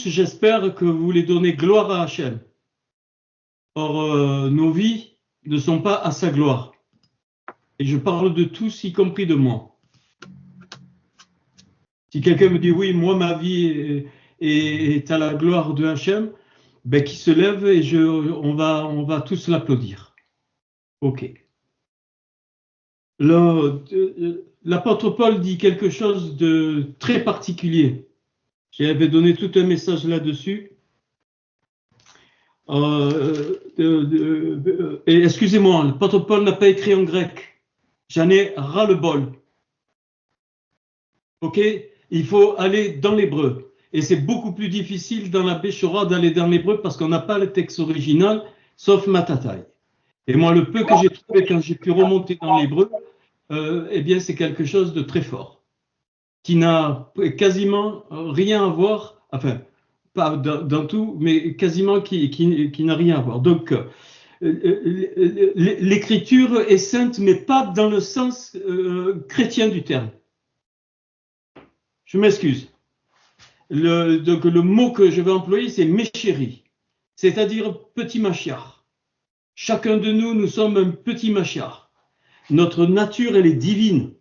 tous, j'espère que vous voulez donner gloire à Hachem. Or, nos vies ne sont pas à sa gloire. Et je parle de tous, y compris de moi. Si quelqu'un me dit, oui, moi, ma vie est à la gloire de Hachem, ben, qu'il se lève et on va tous l'applaudir. OK. L'apôtre Paul dit quelque chose de très particulier. J'avais donné tout un message là-dessus. Et excusez-moi, l'apôtre Paul n'a pas écrit en grec. J'en ai ras-le-bol. OK? Il faut aller dans l'hébreu. Et c'est beaucoup plus difficile dans la Béchora d'aller dans l'hébreu parce qu'on n'a pas le texte original, sauf Matatai. Et moi, le peu que j'ai trouvé quand j'ai pu remonter dans l'hébreu, eh bien, c'est quelque chose de très fort, qui n'a quasiment rien à voir, enfin, pas dans tout, mais quasiment qui n'a rien à voir. Donc, l'écriture est sainte, mais pas dans le sens chrétien du terme. Je m'excuse. Donc, le mot que je vais employer, c'est Méchéri, c'est-à-dire petit Machiar. Chacun de nous, nous sommes un petit Machiar. Notre nature, elle est divine.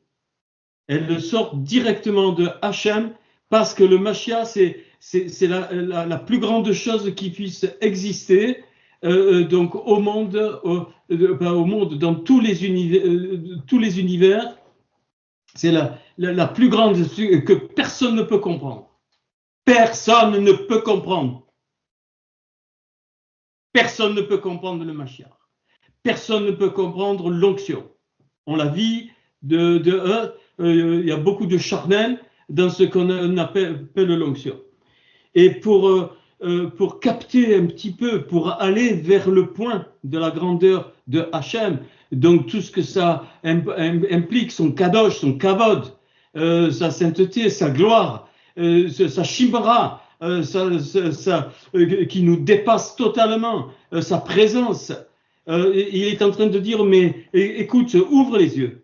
Elle sort directement de Hachem parce que le Mashiach, c'est la plus grande chose qui puisse exister donc au monde, dans tous les univers. C'est la plus grande que personne ne peut comprendre. Personne ne peut comprendre. Personne ne peut comprendre le Mashiach. Personne ne peut comprendre l'onction. On la vit il y a beaucoup de charnel dans ce qu'on appelle l'onction. Et pour capter un petit peu, pour aller vers le point de la grandeur de Hachem, donc tout ce que ça implique, son kadosh, son kavod, sa sainteté, sa gloire, sa shimra, qui nous dépasse totalement, sa présence. Il est en train de dire, mais écoute, ouvre les yeux.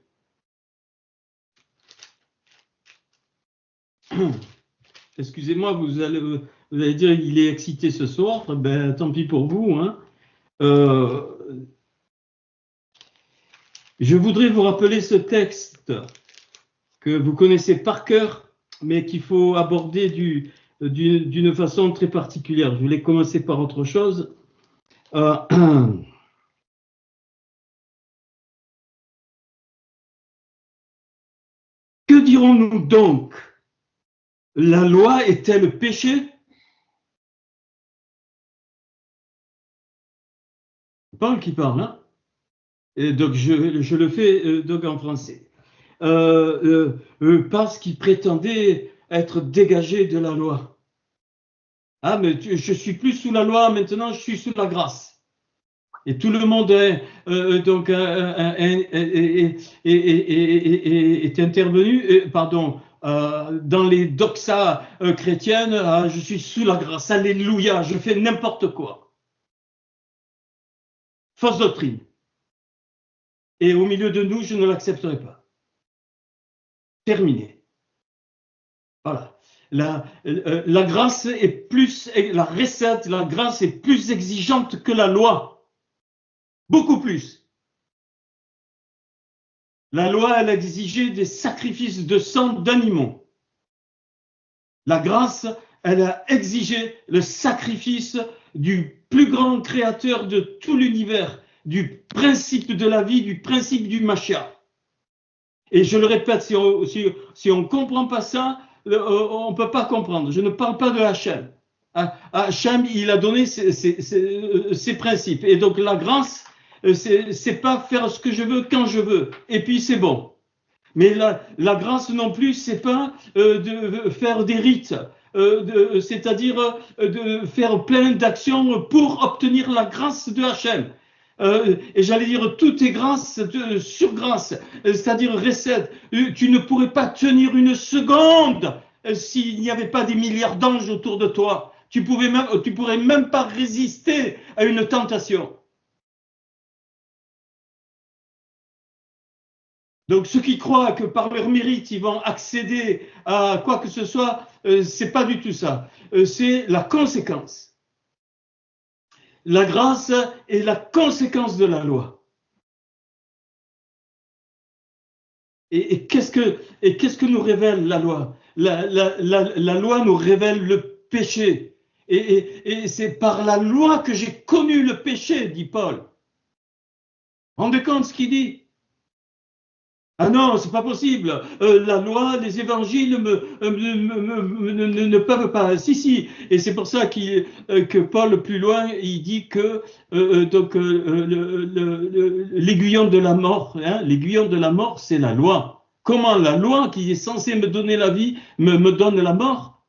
Excusez-moi, vous allez dire il est excité ce soir, ben tant pis pour vous. Hein. Je voudrais vous rappeler ce texte que vous connaissez par cœur, mais qu'il faut aborder d'une façon très particulière. Je voulais commencer par autre chose. Que dirons-nous donc? La loi est-elle péché? Paul qui parle, hein? Et donc je le fais donc en français. Parce qu'il prétendait être dégagé de la loi. Ah, mais je suis plus sous la loi maintenant, je suis sous la grâce. Et tout le monde est intervenu, dans les doxas chrétiennes, je suis sous la grâce, alléluia, je fais n'importe quoi. Fausse doctrine. Et au milieu de nous, je ne l'accepterai pas. Terminé. Voilà. La grâce est plus, la recette, la grâce est plus exigeante que la loi. Beaucoup plus. La loi, elle exigeait des sacrifices de sang d'animaux. La grâce, elle a exigé le sacrifice du plus grand créateur de tout l'univers, du principe de la vie, du principe du Mashiach. Et je le répète, si on ne comprend pas ça, on ne peut pas comprendre. Je ne parle pas de Hachem. Hachem, il a donné ses principes. Et donc la grâce, c'est pas faire ce que je veux quand je veux. Et puis c'est bon. Mais la grâce non plus, c'est pas de faire des rites, c'est-à-dire de faire plein d'actions pour obtenir la grâce de Hachem. Et j'allais dire, tout est grâce sur grâce, c'est-à-dire recette. Tu ne pourrais pas tenir une seconde s'il n'y avait pas des milliards d'anges autour de toi. Tu pourrais même pas résister à une tentation. Donc ceux qui croient que par leur mérite, ils vont accéder à quoi que ce soit, c'est pas du tout ça. C'est la conséquence. La grâce est la conséquence de la loi. Et qu'est-ce que nous révèle la loi? La loi nous révèle le péché. Et c'est par la loi que j'ai connu le péché, dit Paul. Rendez compte ce qu'il dit? Ah non, c'est pas possible. La loi, les évangiles ne peuvent pas. Si, si. Et c'est pour ça que Paul, plus loin, il dit que l'aiguillon de la mort, hein, l'aiguillon de la mort, c'est la loi. Comment la loi, qui est censée me donner la vie, me donne la mort?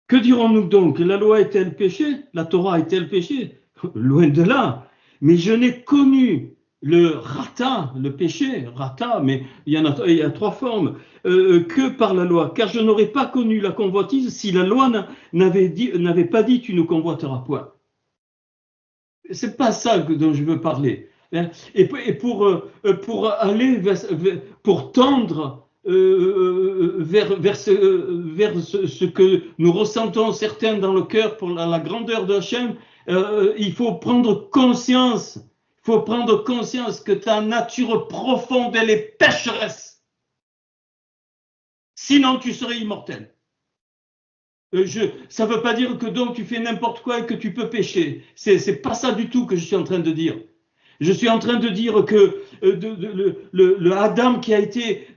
Que dirons-nous donc? La loi est-elle péché? La Torah est-elle péché? Loin de là. Mais je n'ai connu le rata, le péché, rata, mais il y a trois formes, que par la loi. Car je n'aurais pas connu la convoitise si la loi n'avait pas dit tu ne convoiteras point. C'est pas ça dont je veux parler. Et pour aller pour tendre vers ce que nous ressentons certains dans le cœur pour la grandeur de Hachem, il faut prendre conscience. Il faut prendre conscience que ta nature profonde, elle est pécheresse. Sinon, tu serais immortel. Ça ne veut pas dire que donc tu fais n'importe quoi et que tu peux pécher. C'est pas ça du tout que je suis en train de dire. Je suis en train de dire que le Adam qui a été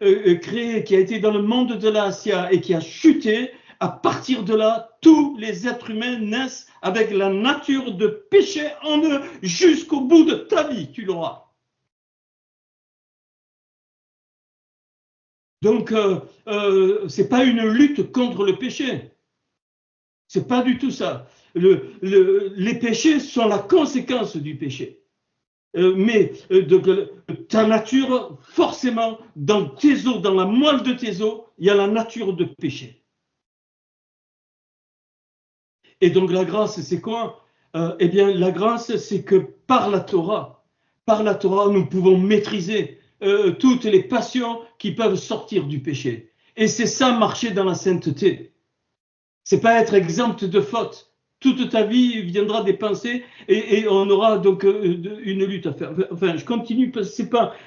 créé, qui a été dans le monde de la Assia et qui a chuté, à partir de là, tous les êtres humains naissent avec la nature de péché en eux jusqu'au bout de ta vie, tu l'auras. Donc, c'est pas une lutte contre le péché. C'est pas du tout ça. Les péchés sont la conséquence du péché. Mais ta nature, forcément, dans tes os, dans la moelle de tes os, il y a la nature de péché. Et donc la grâce, c'est quoi? Eh bien, la grâce, c'est que par la Torah, nous pouvons maîtriser toutes les passions qui peuvent sortir du péché. Et c'est ça, marcher dans la sainteté. C'est pas être exempt de faute. Toute ta vie viendra des pensées et on aura donc une lutte à faire. Enfin, je continue parce que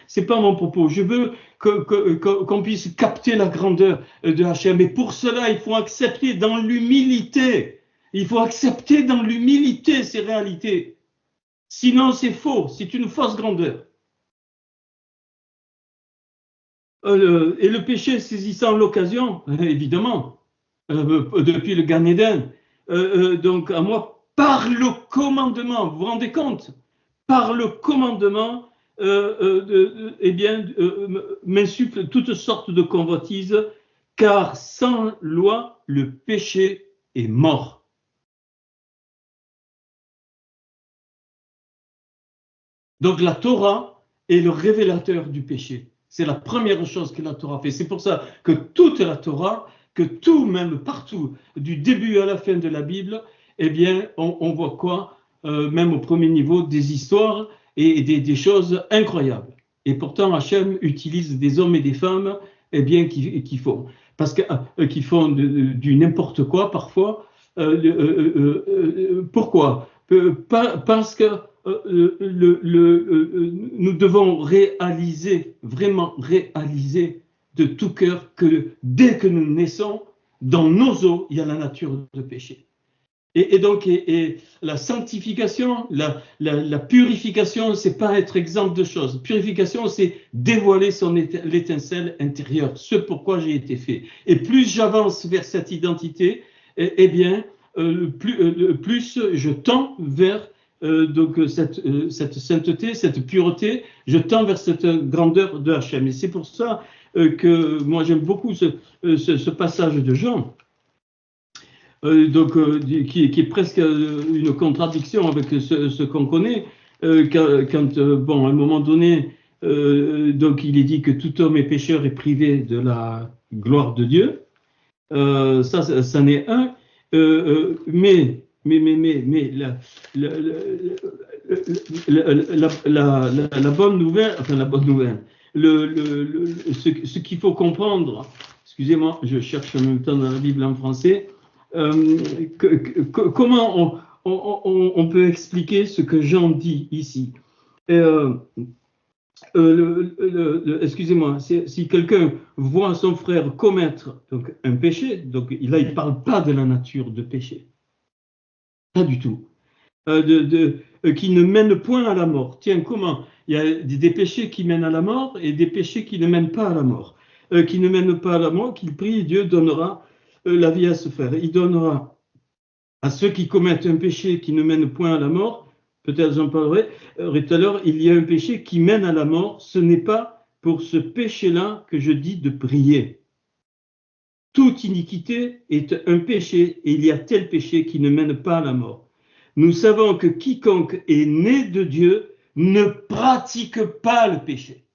c'est pas mon propos. Je veux qu'on puisse capter la grandeur de Hachem. Et pour cela, il faut accepter dans l'humilité. Il faut accepter dans l'humilité ces réalités. Sinon, c'est faux. C'est une fausse grandeur. Et le péché saisissant l'occasion, évidemment, depuis le Gan Eden, donc à moi, par le commandement, vous vous rendez compte, par le commandement, eh bien, m'insuffle toutes sortes de convoitises, car sans loi, le péché est mort. Donc la Torah est le révélateur du péché. C'est la première chose que la Torah fait. C'est pour ça que toute la Torah, que tout, même partout, du début à la fin de la Bible, eh bien, on voit quoi? Même au premier niveau, des histoires et des choses incroyables. Et pourtant, Hachem utilise des hommes et des femmes, eh bien, qui font. Parce que, qui font du n'importe quoi parfois. Pourquoi? Parce que nous devons réaliser, vraiment réaliser de tout cœur que dès que nous naissons, dans nos os, il y a la nature de péché. Et donc, la sanctification, la purification, c'est pas être exempt de choses. Purification, c'est dévoiler l'étincelle intérieure, ce pourquoi j'ai été fait. Et plus j'avance vers cette identité, eh bien, plus je tends vers donc cette sainteté, cette pureté, je tends vers cette grandeur de Hachem. Et c'est pour ça que moi j'aime beaucoup ce passage de Jean, qui est presque une contradiction avec ce qu'on connaît, bon, à un moment donné, donc il est dit que tout homme est pécheur et privé de la gloire de Dieu. Ça n'est un, mais la bonne nouvelle, enfin la bonne nouvelle, ce qu'il faut comprendre, excusez-moi, je cherche en même temps dans la Bible en français, comment on peut expliquer ce que Jean dit ici. Excusez-moi, si quelqu'un voit son frère commettre donc, un péché, donc là il ne parle pas de la nature de péché, pas du tout, qui ne mène point à la mort. Tiens, comment? Il y a des péchés qui mènent à la mort et des péchés qui ne mènent pas à la mort. Qui ne mènent pas à la mort, qu'il prie, Dieu donnera la vie à ce frère. Il donnera à ceux qui commettent un péché qui ne mène point à la mort. Peut-être j'en parlerai tout à l'heure, il y a un péché qui mène à la mort. Ce n'est pas pour ce péché-là que je dis de prier. Toute iniquité est un péché et il y a tel péché qui ne mène pas à la mort. Nous savons que quiconque est né de Dieu ne pratique pas le péché.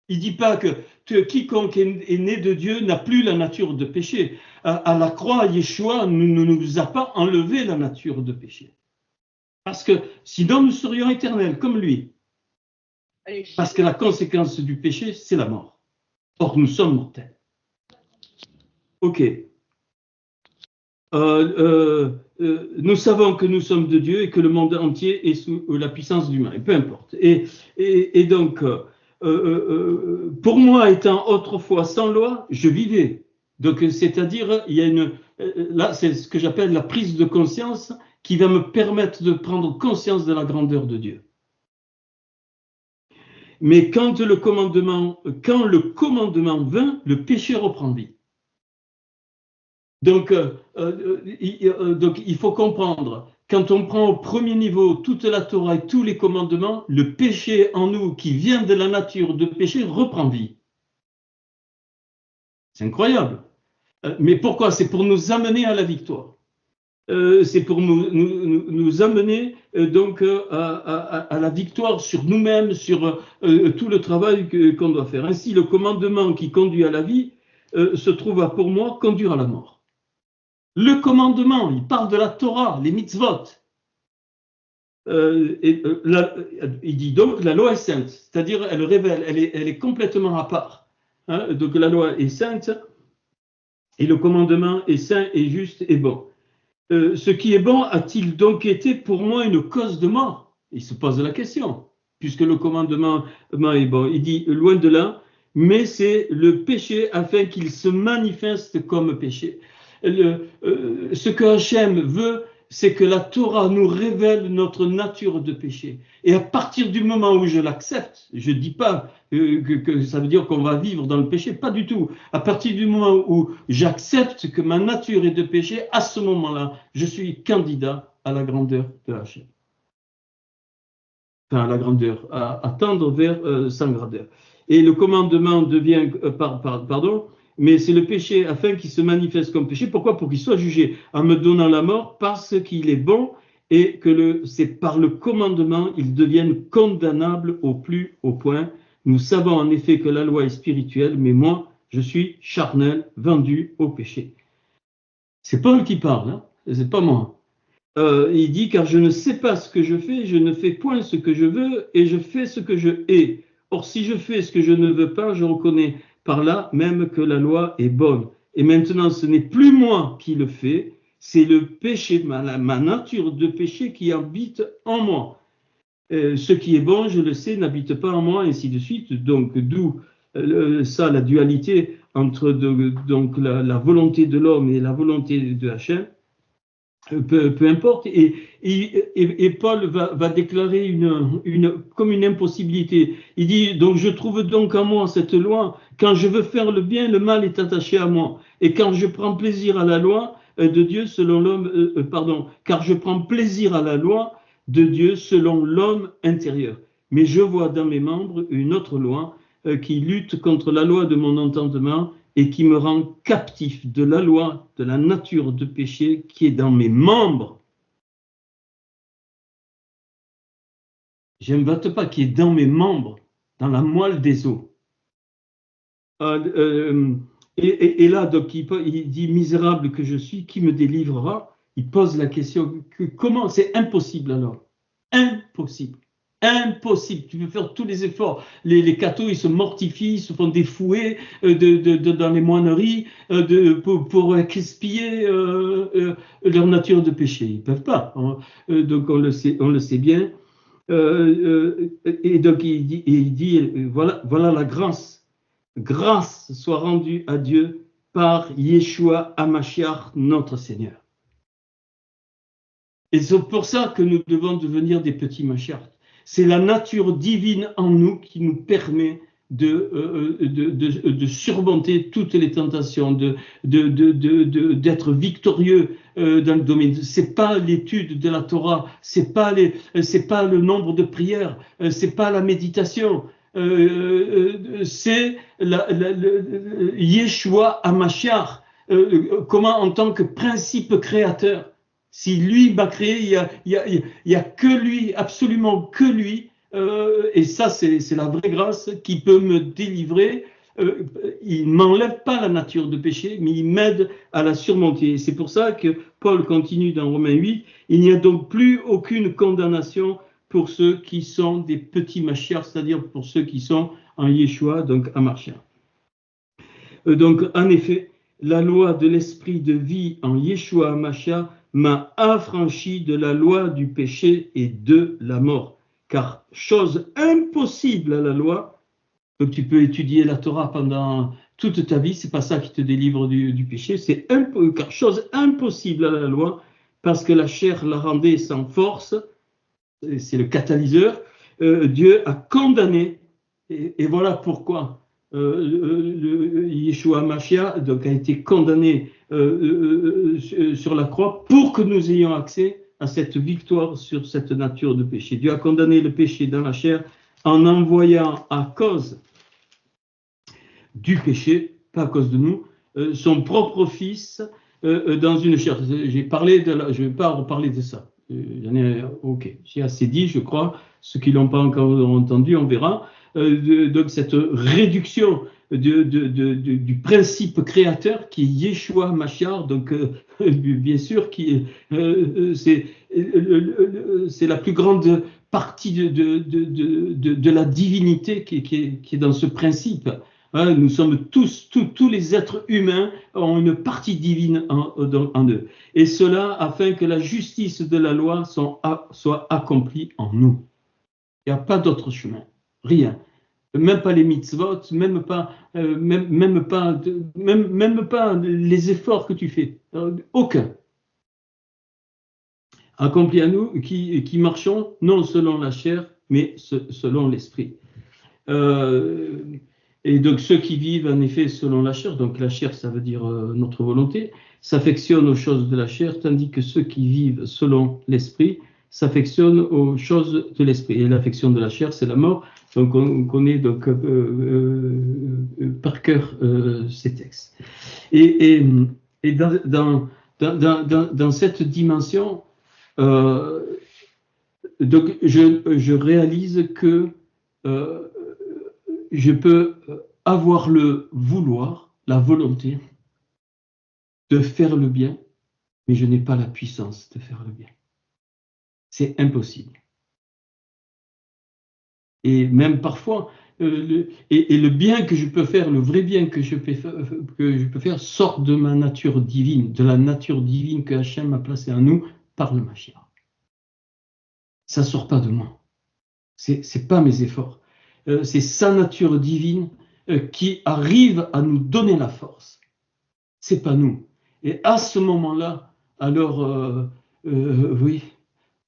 Il ne dit pas que quiconque est né de Dieu n'a plus la nature de péché. À la croix, Yeshua ne nous a pas enlevé la nature de péché. Parce que sinon nous serions éternels comme lui. Parce que la conséquence du péché, c'est la mort. Or, nous sommes mortels. Ok. Nous savons que nous sommes de Dieu et que le monde entier est sous la puissance du mal. Peu importe. Et donc, pour moi, étant autrefois sans loi, je vivais. Donc, c'est-à-dire, il y a là, c'est ce que j'appelle la prise de conscience qui va me permettre de prendre conscience de la grandeur de Dieu. Mais quand le commandement vint, le péché reprend vie. Donc, il faut comprendre, quand on prend au premier niveau toute la Torah et tous les commandements, le péché en nous qui vient de la nature de péché reprend vie. C'est incroyable. Mais pourquoi? C'est pour nous amener à la victoire. C'est pour nous amener donc à la victoire sur nous-mêmes, sur tout le travail qu'on doit faire. Ainsi, le commandement qui conduit à la vie se trouve à, pour moi, conduire à la mort. Le commandement, il parle de la Torah, les mitzvot. Il dit donc la loi est sainte, c'est-à-dire elle révèle, elle est complètement à part. Hein, donc la loi est sainte et le commandement est saint et juste et bon. Ce qui est bon a-t-il donc été pour moi une cause de mort? Il se pose la question, puisque le commandement est bon. Il dit loin de là, mais c'est le péché afin qu'il se manifeste comme péché. Ce que Hachem veut, c'est que la Torah nous révèle notre nature de péché. Et à partir du moment où je l'accepte, je ne dis pas que ça veut dire qu'on va vivre dans le péché, pas du tout. À partir du moment où j'accepte que ma nature est de péché, à ce moment-là, je suis candidat à la grandeur de Hachem. Enfin, à la grandeur, à tendre vers sa grandeur. Et le commandement devient, mais c'est le péché afin qu'il se manifeste comme péché. Pourquoi? Pour qu'il soit jugé en me donnant la mort parce qu'il est bon et que c'est par le commandement il devienne condamnable au plus haut point. Nous savons en effet que la loi est spirituelle, mais moi, je suis charnel, vendu au péché. C'est Paul qui parle, hein, c'est pas moi. Il dit, car je ne sais pas ce que je fais, je ne fais point ce que je veux et je fais ce que je hais. Or, si je fais ce que je ne veux pas, je reconnais par là même que la loi est bonne. Et maintenant, ce n'est plus moi qui le fais, c'est le péché, ma nature de péché qui habite en moi. Ce qui est bon, je le sais, n'habite pas en moi, ainsi de suite. Donc, d'où ça, la dualité entre donc la volonté de l'homme et la volonté de Hachem. Peu importe, et Paul va déclarer comme une impossibilité. Il dit, donc je trouve donc en moi cette loi, quand je veux faire le bien, le mal est attaché à moi. Et quand je prends plaisir à la loi de Dieu selon l'homme, car je prends plaisir à la loi de Dieu selon l'homme intérieur. Mais je vois dans mes membres une autre loi qui lutte contre la loi de mon entendement et qui me rend captif de la loi, de la nature de péché qui est dans mes membres. J'invente pas qui est dans mes membres, dans la moelle des os. Et là, donc, il dit, misérable que je suis, qui me délivrera? Il pose la question, comment? C'est impossible alors. Impossible. Impossible. Tu peux faire tous les efforts. Les cathos, ils se mortifient, ils se font des fouets dans les moineries pour expier leur nature de péché. Ils ne peuvent pas. Donc on le sait bien. Et donc il dit voilà la grâce. Grâce soit rendue à Dieu par Yeshua HaMashiach, notre Seigneur. Et c'est pour ça que nous devons devenir des petits Mashiach. C'est la nature divine en nous qui nous permet de surmonter toutes les tentations, d'être victorieux dans le domaine. C'est pas l'étude de la Torah, c'est pas le nombre de prières, c'est pas la méditation. C'est Yeshua HaMashiach, comment en tant que principe créateur. Si lui m'a créé, il y a que lui, absolument que lui, et ça c'est la vraie grâce qui peut me délivrer. Il ne m'enlève pas la nature de péché, mais il m'aide à la surmonter. C'est pour ça que Paul continue dans Romains 8, il n'y a donc plus aucune condamnation pour ceux qui sont des petits Mashiach, c'est-à-dire pour ceux qui sont en Yeshua, donc HaMashiach. Donc en effet, la loi de l'esprit de vie en Yeshua HaMashiach m'a affranchi de la loi du péché et de la mort. Car chose impossible à la loi, donc tu peux étudier la Torah pendant toute ta vie, c'est pas ça qui te délivre du péché, car chose impossible à la loi, parce que la chair la rendait sans force, c'est le catalyseur, Dieu a condamné, et voilà pourquoi Yeshua HaMashiach donc a été condamné sur la croix pour que nous ayons accès à cette victoire sur cette nature de péché. Dieu a condamné le péché dans la chair en envoyant à cause du péché, pas à cause de nous, son propre fils dans une chair. J'ai parlé je ne vais pas reparler de ça. Ok, j'ai assez dit, je crois. Ceux qui ne l'ont pas encore entendu, on verra. Donc cette réduction du principe créateur qui est Yeshua HaMashiach, donc bien sûr c'est la plus grande partie de la divinité qui est dans ce principe. Hein, nous sommes tous les êtres humains ont une partie divine en eux. Et cela afin que la justice de la loi soit accomplie en nous. Il n'y a pas d'autre chemin. Rien. Même pas les mitzvot, même pas les efforts que tu fais. Aucun. Accompli à nous qui marchons non selon la chair, mais selon l'esprit. Et donc ceux qui vivent en effet selon la chair, donc la chair ça veut dire notre volonté, s'affectionnent aux choses de la chair, tandis que ceux qui vivent selon l'esprit s'affectionnent aux choses de l'esprit. Et l'affection de la chair, c'est la mort. Donc on connaît donc par cœur ces textes. Et dans cette dimension, donc je réalise que je peux avoir le vouloir, la volonté de faire le bien, mais je n'ai pas la puissance de faire le bien. C'est impossible. Et même parfois, le bien que je peux faire, le vrai bien que je peux faire, sort de ma nature divine, de la nature divine que Hachem a placée en nous par le Mashiach. Ça ne sort pas de moi. C'est pas mes efforts. C'est sa nature divine qui arrive à nous donner la force. C'est pas nous. Et à ce moment-là, alors, oui,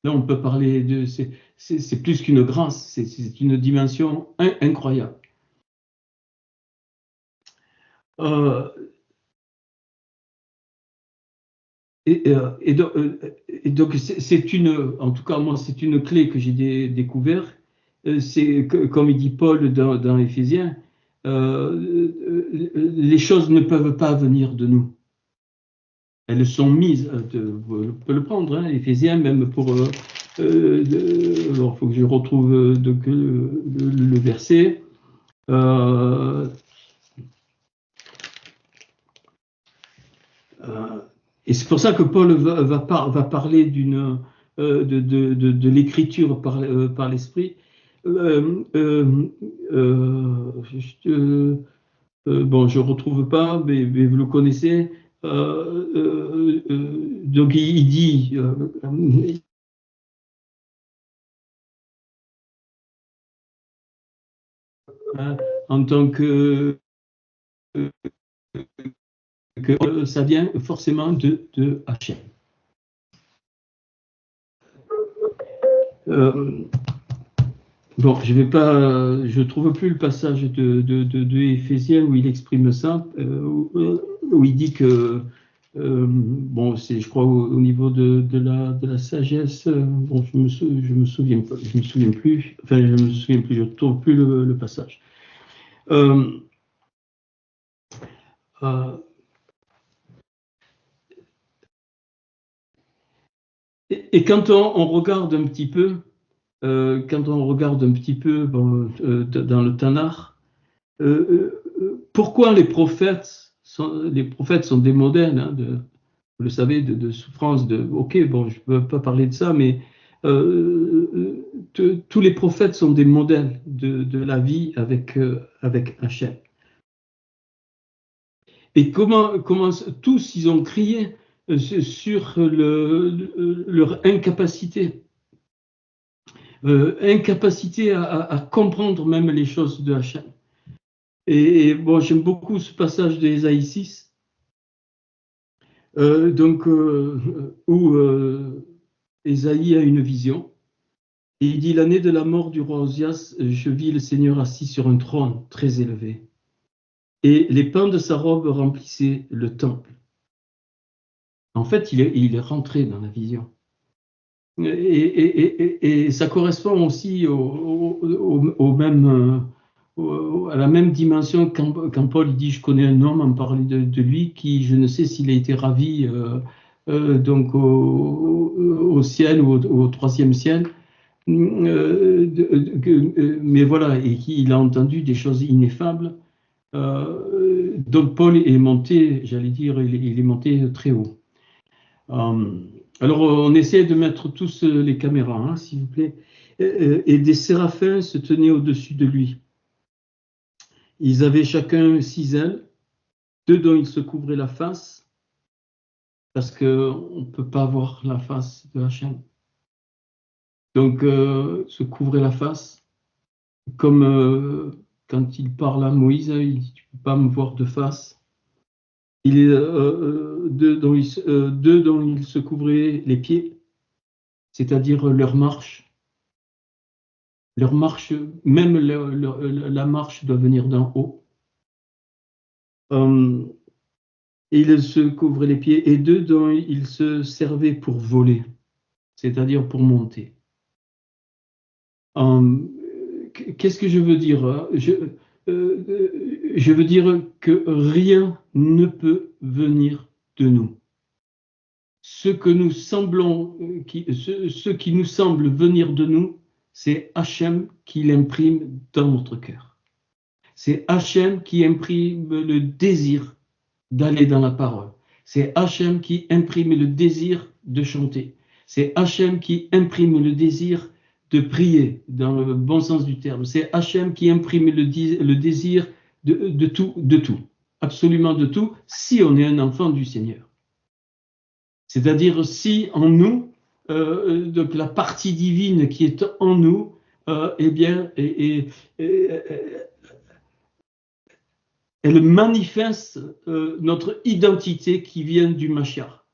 là on peut parler de... C'est plus qu'une grâce, c'est une dimension incroyable. Et donc c'est en tout cas moi, c'est une clé que j'ai découvert. C'est comme il dit Paul dans Éphésiens, les choses ne peuvent pas venir de nous. Elles sont mises, on peut le prendre, hein, Éphésiens, même pour... alors, il faut que je retrouve le verset. Et c'est pour ça que Paul va parler d'une de l'écriture par l'esprit. Bon, je ne retrouve pas, mais vous le connaissez. Donc il dit, en tant que ça vient forcément de Hachem. Bon, je trouve plus le passage de Éphésiens où il exprime ça, où il dit que bon, c'est, je crois, au niveau de la sagesse. Bon, je me souviens pas, je me souviens plus. Enfin, je me souviens plus. Je trouve plus le passage. Et quand on regarde un petit peu, bon, dans le Tanakh, pourquoi les prophètes sont des modèles, hein, vous le savez, de souffrance, ok, bon, je ne peux pas parler de ça, mais tous les prophètes sont des modèles de la vie avec Hachem. Et comment tous ils ont crié sur leur incapacité, incapacité à comprendre même les choses de Hachem. Et bon, j'aime beaucoup ce passage d'Ésaïe 6, où Ésaïe a une vision. Et il dit, l'année de la mort du roi Osias, je vis le Seigneur assis sur un trône très élevé. Et les pans de sa robe remplissaient le temple. En fait, il est rentré dans la vision. Et ça correspond aussi à la même dimension quand Paul dit « Je connais un homme » en parlant de lui qui, je ne sais s'il a été ravi donc au ciel ou au troisième ciel, mais voilà, et qu'il a entendu des choses ineffables. Donc Paul est monté, j'allais dire, il est monté très haut. Alors on essaie de mettre tous les caméras, hein, s'il vous plaît. Et des séraphins se tenaient au-dessus de lui. Ils avaient chacun 6 ailes, 2 dont ils se couvraient la face, parce qu'on ne peut pas voir la face de Hachem. Donc se couvraient la face, comme quand il parle à Moïse, il dit, tu ne peux pas me voir de face. Il est 2 dont ils se couvraient les pieds, c'est-à-dire leur marche. Leur marche, même la marche doit venir d'en haut. Il se couvrait les pieds, et 2 dont il se servait pour voler, c'est-à-dire pour monter. Qu'est-ce que je veux dire? Je veux dire que rien ne peut venir de nous. Ce qui nous semble venir de nous, c'est Hachem qui l'imprime dans notre cœur. C'est Hachem qui imprime le désir d'aller dans la parole. C'est Hachem qui imprime le désir de chanter. C'est Hachem qui imprime le désir de prier, dans le bon sens du terme. C'est Hachem qui imprime le désir de tout, absolument de tout, si on est un enfant du Seigneur. C'est-à-dire si en nous, donc la partie divine qui est en nous, eh bien, elle manifeste notre identité qui vient du Mashiach,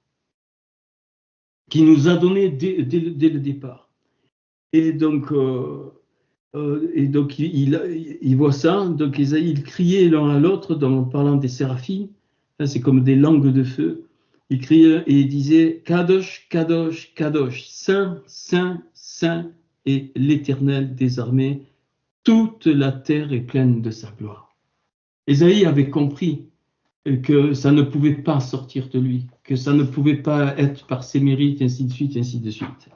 qui nous a donné dès le départ. Et donc il voit ça, donc Ésaïe, il criait l'un à l'autre en parlant des séraphins, c'est comme des langues de feu. Il criait et il disait Kadosh, Kadosh, Kadosh, Saint, Saint, Saint est l'Éternel des armées, toute la terre est pleine de sa gloire. Ésaïe avait compris que ça ne pouvait pas sortir de lui, que ça ne pouvait pas être par ses mérites, ainsi de suite, ainsi de suite.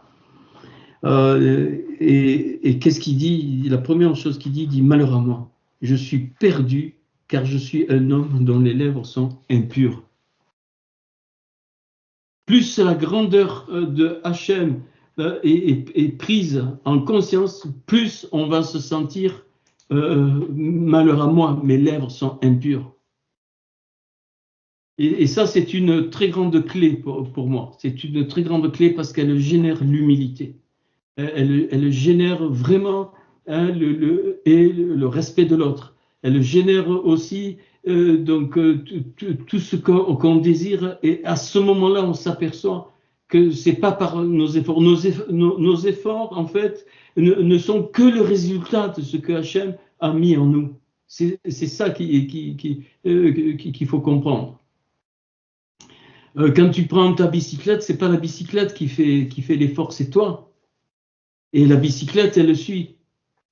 Et qu'est-ce qu'il dit? La première chose qu'il dit malheur à moi, je suis perdu car je suis un homme dont les lèvres sont impures. Plus la grandeur de Hachem, est prise en conscience, plus on va se sentir malheur à moi, mes lèvres sont impures. Et ça, c'est une très grande clé pour moi. C'est une très grande clé parce qu'elle génère l'humilité. Elle génère vraiment le respect de l'autre. Elle génère aussi tout ce qu'on désire. Et à ce moment-là, on s'aperçoit que c'est pas par nos efforts. Nos efforts, en fait, ne sont que le résultat de ce que Hachem a mis en nous. C'est ça qu'il faut comprendre. Quand tu prends ta bicyclette, c'est pas la bicyclette qui fait l'effort, c'est toi. Et la bicyclette, elle le suit.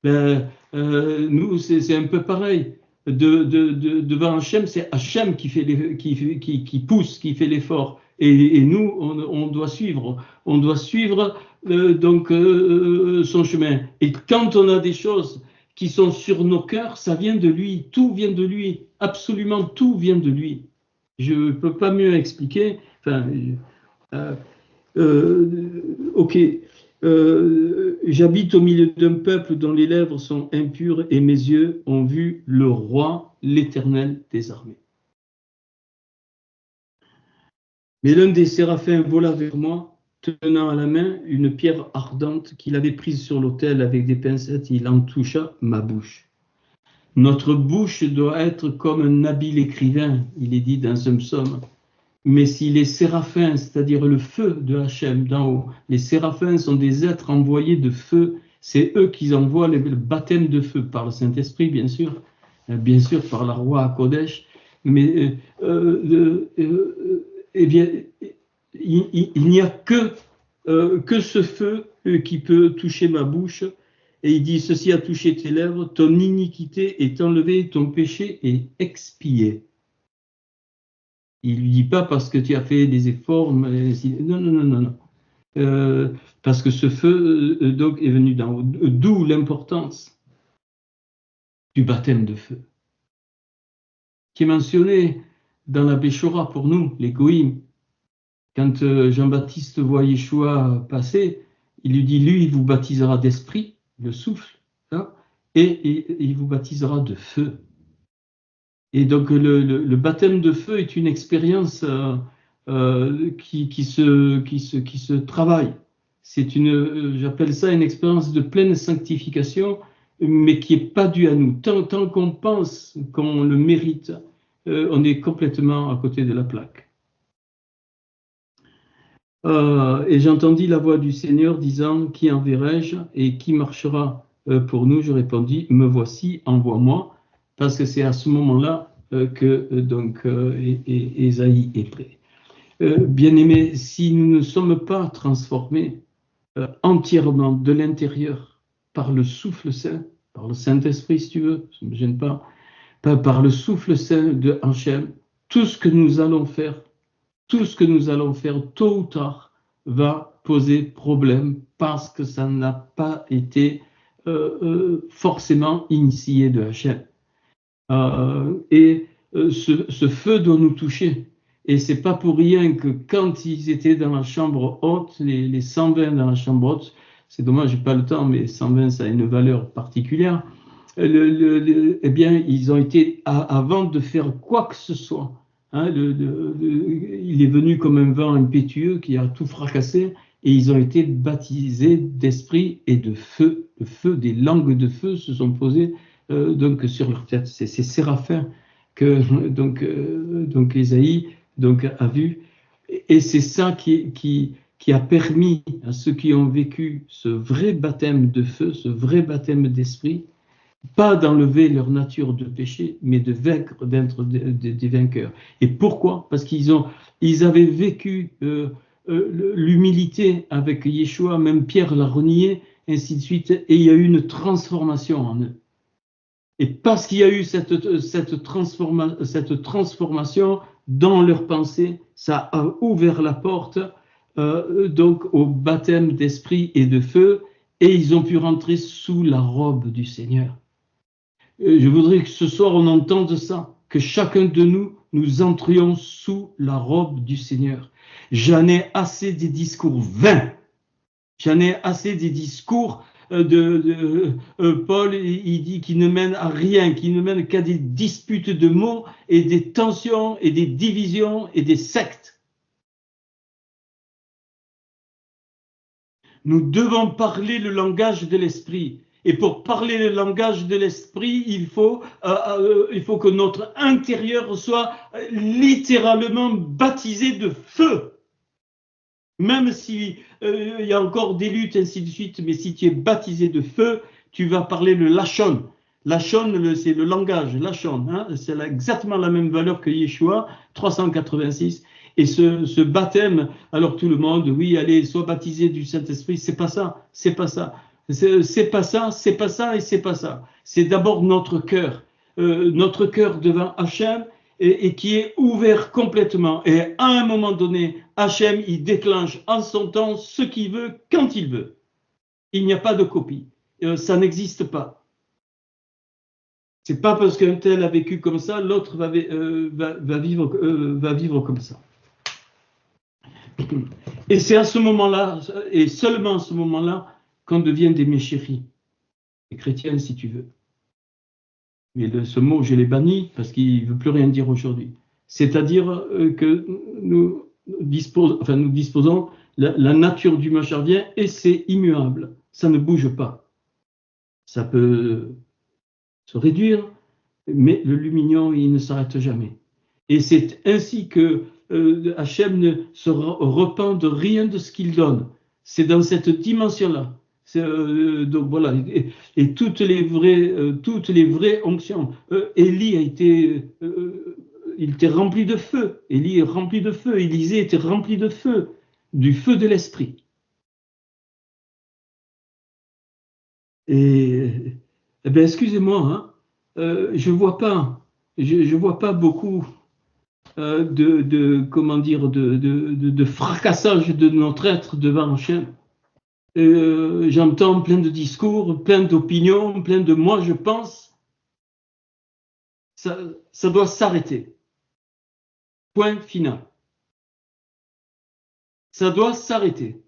Nous, c'est un peu pareil. Devant Hachem, c'est Hachem qui pousse, qui fait l'effort. Et nous, on doit suivre. On doit suivre son chemin. Et quand on a des choses qui sont sur nos cœurs, ça vient de lui. Tout vient de lui. Absolument tout vient de lui. Je ne peux pas mieux expliquer. Enfin, ok. J'habite au milieu d'un peuple dont les lèvres sont impures et mes yeux ont vu le roi, l'Éternel des armées. Mais l'un des séraphins vola vers moi, tenant à la main une pierre ardente qu'il avait prise sur l'autel avec des pincettes, il en toucha ma bouche. Notre bouche doit être comme un habile écrivain, il est dit dans un psaume. Mais si les séraphins, c'est-à-dire le feu de Hachem d'en haut, les séraphins sont des êtres envoyés de feu, c'est eux qui envoient le baptême de feu, par le Saint-Esprit bien sûr par la roi à Kodesh, mais eh bien, il n'y a que ce feu qui peut toucher ma bouche. Et il dit, ceci a touché tes lèvres, ton iniquité est enlevée, ton péché est expié. Il lui dit pas parce que tu as fait des efforts, mais non. Parce que ce feu donc est venu d'en haut. D'où l'importance du baptême de feu, qui est mentionné dans la Béchora pour nous, les Goïms. Quand Jean-Baptiste voit Yeshua passer, il lui dit, lui, il vous baptisera d'esprit, le souffle, hein, et il vous baptisera de feu. Et donc le baptême de feu est une expérience qui se travaille. C'est j'appelle ça une expérience de pleine sanctification, mais qui n'est pas due à nous. Tant qu'on pense qu'on le mérite, on est complètement à côté de la plaque. Et j'entendis la voix du Seigneur disant, qui enverrai-je et qui marchera pour nous? Je répondis, me voici, envoie-moi, parce que c'est à ce moment-là que Ésaïe est prêt. Bien-aimés, si nous ne sommes pas transformés entièrement de l'intérieur par le souffle saint, par le Saint-Esprit si tu veux, ça ne me gêne pas, par le souffle saint de Hachem, tout ce que nous allons faire tôt ou tard va poser problème parce que ça n'a pas été forcément initié de Hachem. Ce feu doit nous toucher. Et c'est pas pour rien que quand ils étaient dans la chambre haute, les 120 dans la chambre haute, c'est dommage, j'ai pas le temps, mais 120 ça a une valeur particulière. Eh bien, ils ont été avant de faire quoi que ce soit. Hein, il est venu comme un vent impétueux qui a tout fracassé et ils ont été baptisés d'esprit et de feu. Le feu, des langues de feu se sont posées donc sur leur tête. C'est ces séraphins que donc Ésaïe a vu. Et c'est ça qui a permis à ceux qui ont vécu ce vrai baptême de feu, ce vrai baptême d'esprit, pas d'enlever leur nature de péché, mais de vaincre, d'être des vainqueurs. Et pourquoi? Parce qu'ils avaient vécu l'humilité avec Yeshua, même Pierre l'a renié, ainsi de suite, et il y a eu une transformation en eux. Et parce qu'il y a eu cette transformation dans leur pensée, ça a ouvert la porte donc au baptême d'esprit et de feu, et ils ont pu rentrer sous la robe du Seigneur. Je voudrais que ce soir on entende ça, que chacun de nous entrions sous la robe du Seigneur. J'en ai assez des discours vains. J'en ai assez des discours Paul, il dit qu'il ne mène à rien, qu'il ne mène qu'à des disputes de mots et des tensions et des divisions et des sectes. Nous devons parler le langage de l'esprit. Et pour parler le langage de l'esprit, il faut que notre intérieur soit littéralement baptisé de feu. Même s'il y a encore des luttes, ainsi de suite, mais si tu es baptisé de feu, tu vas parler le lachon. Lachon, c'est le langage, lachon. Hein, c'est exactement la même valeur que Yeshua, 386. Et ce baptême, alors tout le monde, oui, allez, sois baptisé du Saint-Esprit, c'est pas ça, c'est pas ça. C'est pas ça, c'est pas ça et c'est pas ça. C'est d'abord notre cœur devant Hachem, et qui est ouvert complètement. Et à un moment donné, Hachem, il déclenche en son temps ce qu'il veut, quand il veut. Il n'y a pas de copie. Ça n'existe pas. C'est pas parce qu'un tel a vécu comme ça, l'autre va vivre comme ça. Et c'est à ce moment-là, et seulement à ce moment-là, qu'on devient des méchéris, des chrétiens si tu veux. Mais ce mot, je l'ai banni parce qu'il ne veut plus rien dire aujourd'hui. C'est-à-dire que nous disposons la nature du Machavien et c'est immuable. Ça ne bouge pas. Ça peut se réduire, mais le lumignon, il ne s'arrête jamais. Et c'est ainsi que Hachem ne se repent de rien de ce qu'il donne. C'est dans cette dimension-là. Donc voilà, et toutes les vraies onctions. Élie il était rempli de feu. Élie est rempli de feu. Élisée était rempli de feu, du feu de l'esprit. Et bien, excusez-moi, hein, je vois pas beaucoup de fracassage de notre être devant Hachem. J'entends plein de discours, plein d'opinions, plein de moi je pense. Ça doit s'arrêter. Point final. Ça doit s'arrêter.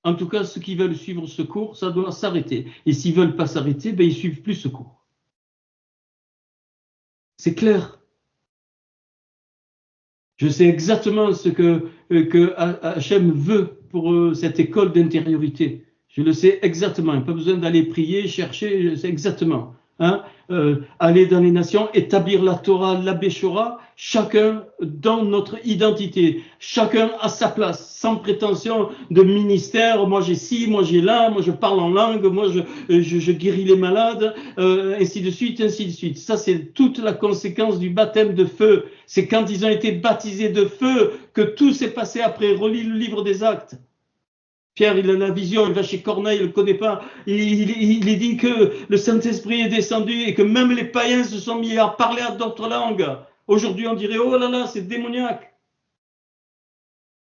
En tout cas, ceux qui veulent suivre ce cours, ça doit s'arrêter. Et s'ils ne veulent pas s'arrêter, ben, ils ne suivent plus ce cours. C'est clair. Je sais exactement ce que Hachem veut pour cette école d'intériorité. Je le sais exactement. Il n'y a pas besoin d'aller prier, chercher, je sais exactement. Hein, aller dans les nations, établir la Torah, la Béchora, chacun dans notre identité, chacun à sa place, sans prétention de ministère. Moi j'ai ci, moi j'ai là, moi je parle en langue, moi je guéris les malades, ainsi de suite, ainsi de suite. Ça c'est toute la conséquence du baptême de feu. C'est quand ils ont été baptisés de feu que tout s'est passé après. Relis le livre des Actes. Pierre, il a la vision, il va chez Corneille, il ne le connaît pas. Il est dit que le Saint-Esprit est descendu et que même les païens se sont mis à parler à d'autres langues. Aujourd'hui, on dirait, oh là là, c'est démoniaque.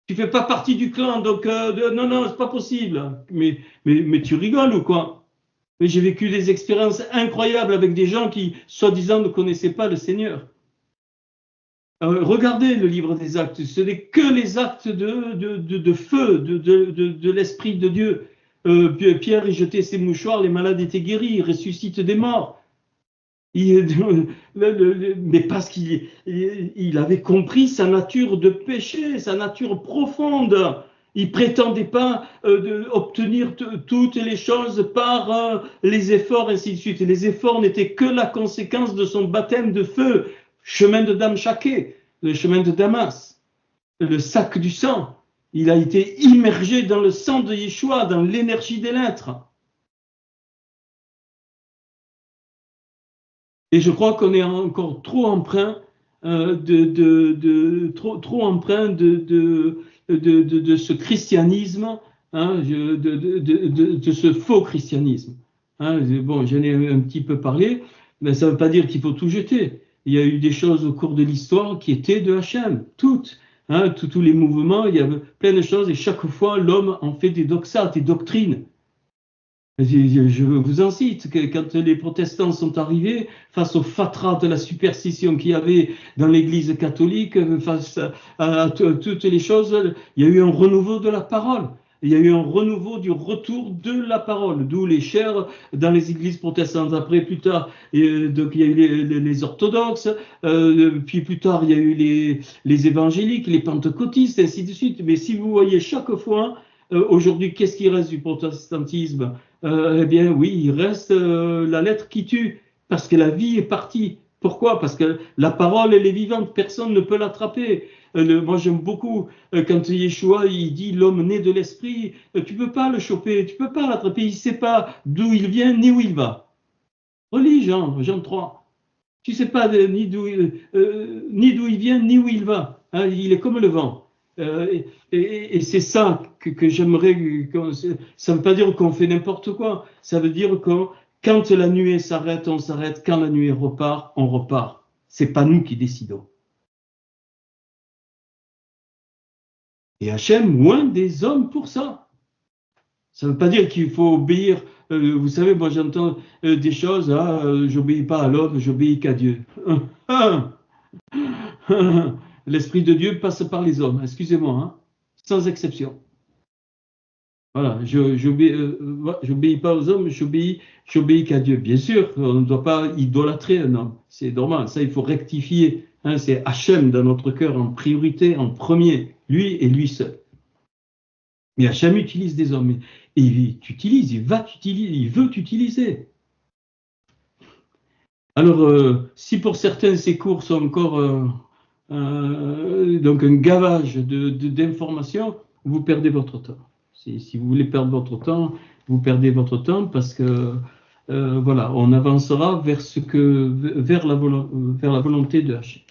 Tu ne fais pas partie du clan, donc non, c'est pas possible. Mais tu rigoles ou quoi? Mais j'ai vécu des expériences incroyables avec des gens qui, soi-disant, ne connaissaient pas le Seigneur. Regardez le livre des actes, ce n'est que les actes de feu, de l'Esprit de Dieu. Pierre, il jetait ses mouchoirs, les malades étaient guéris, il ressuscite des morts. Mais parce qu'il avait compris sa nature de péché, sa nature profonde. Il prétendait pas obtenir toutes les choses par les efforts, ainsi de suite. Et les efforts n'étaient que la conséquence de son baptême de feu. Chemin de Damchaké, le chemin de Damas, le sac du sang. Il a été immergé dans le sang de Yeshua, dans l'énergie des lettres. Et je crois qu'on est encore trop empreint trop empreint de ce christianisme, hein, de ce faux christianisme. Hein, bon, j'en ai un petit peu parlé, mais ça ne veut pas dire qu'il faut tout jeter. Il y a eu des choses au cours de l'histoire qui étaient de Hachem, toutes. Hein, tous les mouvements, il y a plein de choses, et chaque fois, l'homme en fait des doxas, des doctrines. Je vous en cite, que quand les protestants sont arrivés, face au fatras de la superstition qu'il y avait dans l'Église catholique, face à toutes les choses, il y a eu un renouveau de la parole. il y a eu un renouveau du retour de la parole, d'où les chers dans les églises protestantes. Après, plus tard, donc, il y a eu les orthodoxes, puis plus tard, il y a eu les évangéliques, les pentecôtistes, ainsi de suite. Mais si vous voyez chaque fois, aujourd'hui, qu'est-ce qui reste du protestantisme? Eh bien, oui, il reste la lettre qui tue, parce que la vie est partie. Pourquoi? Parce que la parole, elle est vivante, personne ne peut l'attraper. Moi, j'aime beaucoup quand Yeshua il dit l'homme né de l'esprit, tu peux pas le choper, tu peux pas l'attraper, il sait pas d'où il vient ni où il va. Relis Jean 3. Tu sais pas ni d'où il vient ni où il va. Hein, il est comme le vent. Et c'est ça que j'aimerais. Ça ne veut pas dire qu'on fait n'importe quoi. Ça veut dire que quand la nuée s'arrête, on s'arrête. Quand la nuée repart, on repart. C'est pas nous qui décidons. Et Hachem loin des hommes pour ça. Ça ne veut pas dire qu'il faut obéir. Vous savez, moi j'entends des choses, j'obéis pas à l'homme, j'obéis qu'à Dieu. L'Esprit de Dieu passe par les hommes, excusez-moi, hein, sans exception. Voilà, j'obéis pas aux hommes, j'obéis qu'à Dieu. Bien sûr, on ne doit pas idolâtrer un homme, c'est normal, ça il faut rectifier. Hein, c'est Hachem dans notre cœur en priorité, en premier, lui et lui seul. Mais Hachem utilise des hommes, et il t'utilise, il veut t'utiliser. Alors, si pour certains ces cours sont encore donc un gavage d'informations, vous perdez votre temps. Si vous voulez perdre votre temps, vous perdez votre temps parce que voilà, on avancera vers la volonté de Hachem.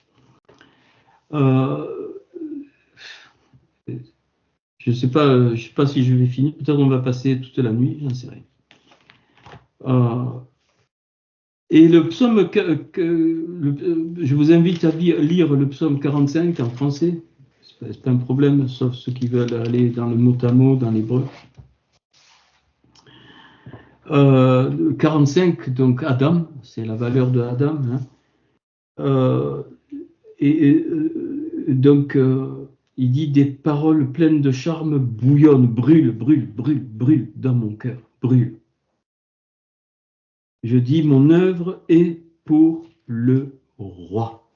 Je ne sais pas si je vais finir. Peut-être on va passer toute la nuit, j'en sais rien. Et le psaume, je vous invite à lire le psaume 45 en français. C'est pas un problème, sauf ceux qui veulent aller dans le mot à mot, dans l'hébreu. 45, donc Adam, c'est la valeur de Adam. Hein. Donc, il dit des paroles pleines de charme bouillonnent, brûlent dans mon cœur, brûlent. Je dis, mon œuvre est pour le roi.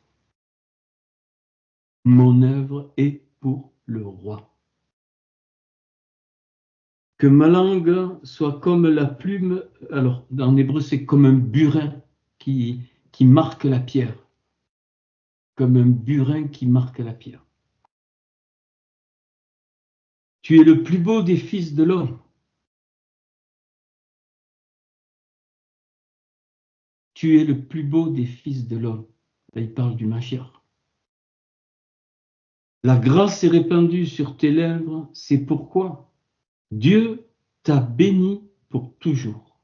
Mon œuvre est pour le roi. Que ma langue soit comme la plume, alors en hébreu c'est comme un burin qui marque la pierre. Comme un burin qui marque la pierre. Tu es le plus beau des fils de l'homme. Tu es le plus beau des fils de l'homme. Là, il parle du Mashiach. La grâce est répandue sur tes lèvres, c'est pourquoi Dieu t'a béni pour toujours.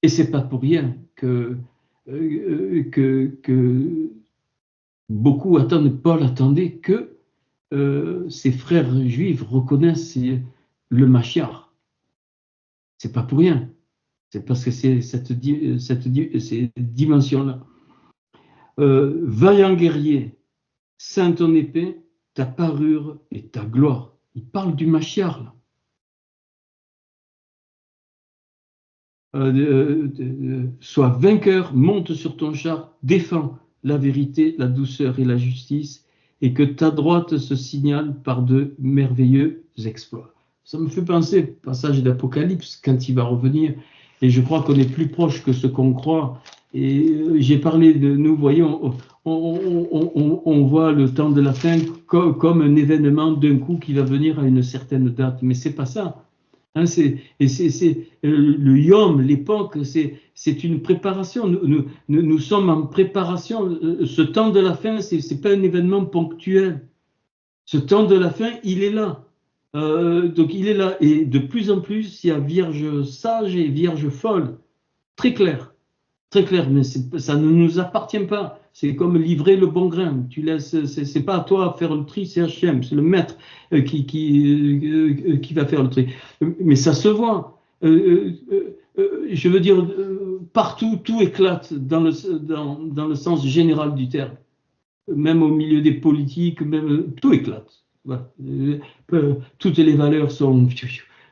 Et c'est pas pour rien que beaucoup attendent, Paul attendait que ses frères juifs reconnaissent le Mashiach. C'est pas pour rien. C'est parce que c'est cette dimension-là. Vaillant guerrier, saint ton épée, ta parure et ta gloire. Il parle du Mashiach, là. Sois vainqueur, monte sur ton char, défends la vérité, la douceur et la justice, et que ta droite se signale par de merveilleux exploits. Ça me fait penser au passage d'Apocalypse, quand il va revenir, et je crois qu'on est plus proche que ce qu'on croit. Et j'ai parlé de nous, voyons, on voit le temps de la fin comme un événement d'un coup qui va venir à une certaine date, mais c'est pas ça. Hein, le Yom, l'époque, c'est une préparation. Nous sommes en préparation. Ce temps de la fin, c'est pas un événement ponctuel. Ce temps de la fin, il est là. Donc il est là. Et de plus en plus, il y a vierge sage et vierge folle. Très clair. Très clair, mais ça ne nous appartient pas. C'est comme livrer le bon grain. Tu laisses, c'est pas à toi à faire le tri, c'est Hachem, c'est le maître qui va faire le tri. Mais ça se voit. je veux dire, partout, tout éclate dans le sens général du terme. Même au milieu des politiques, même, tout éclate. Voilà. Toutes les valeurs sont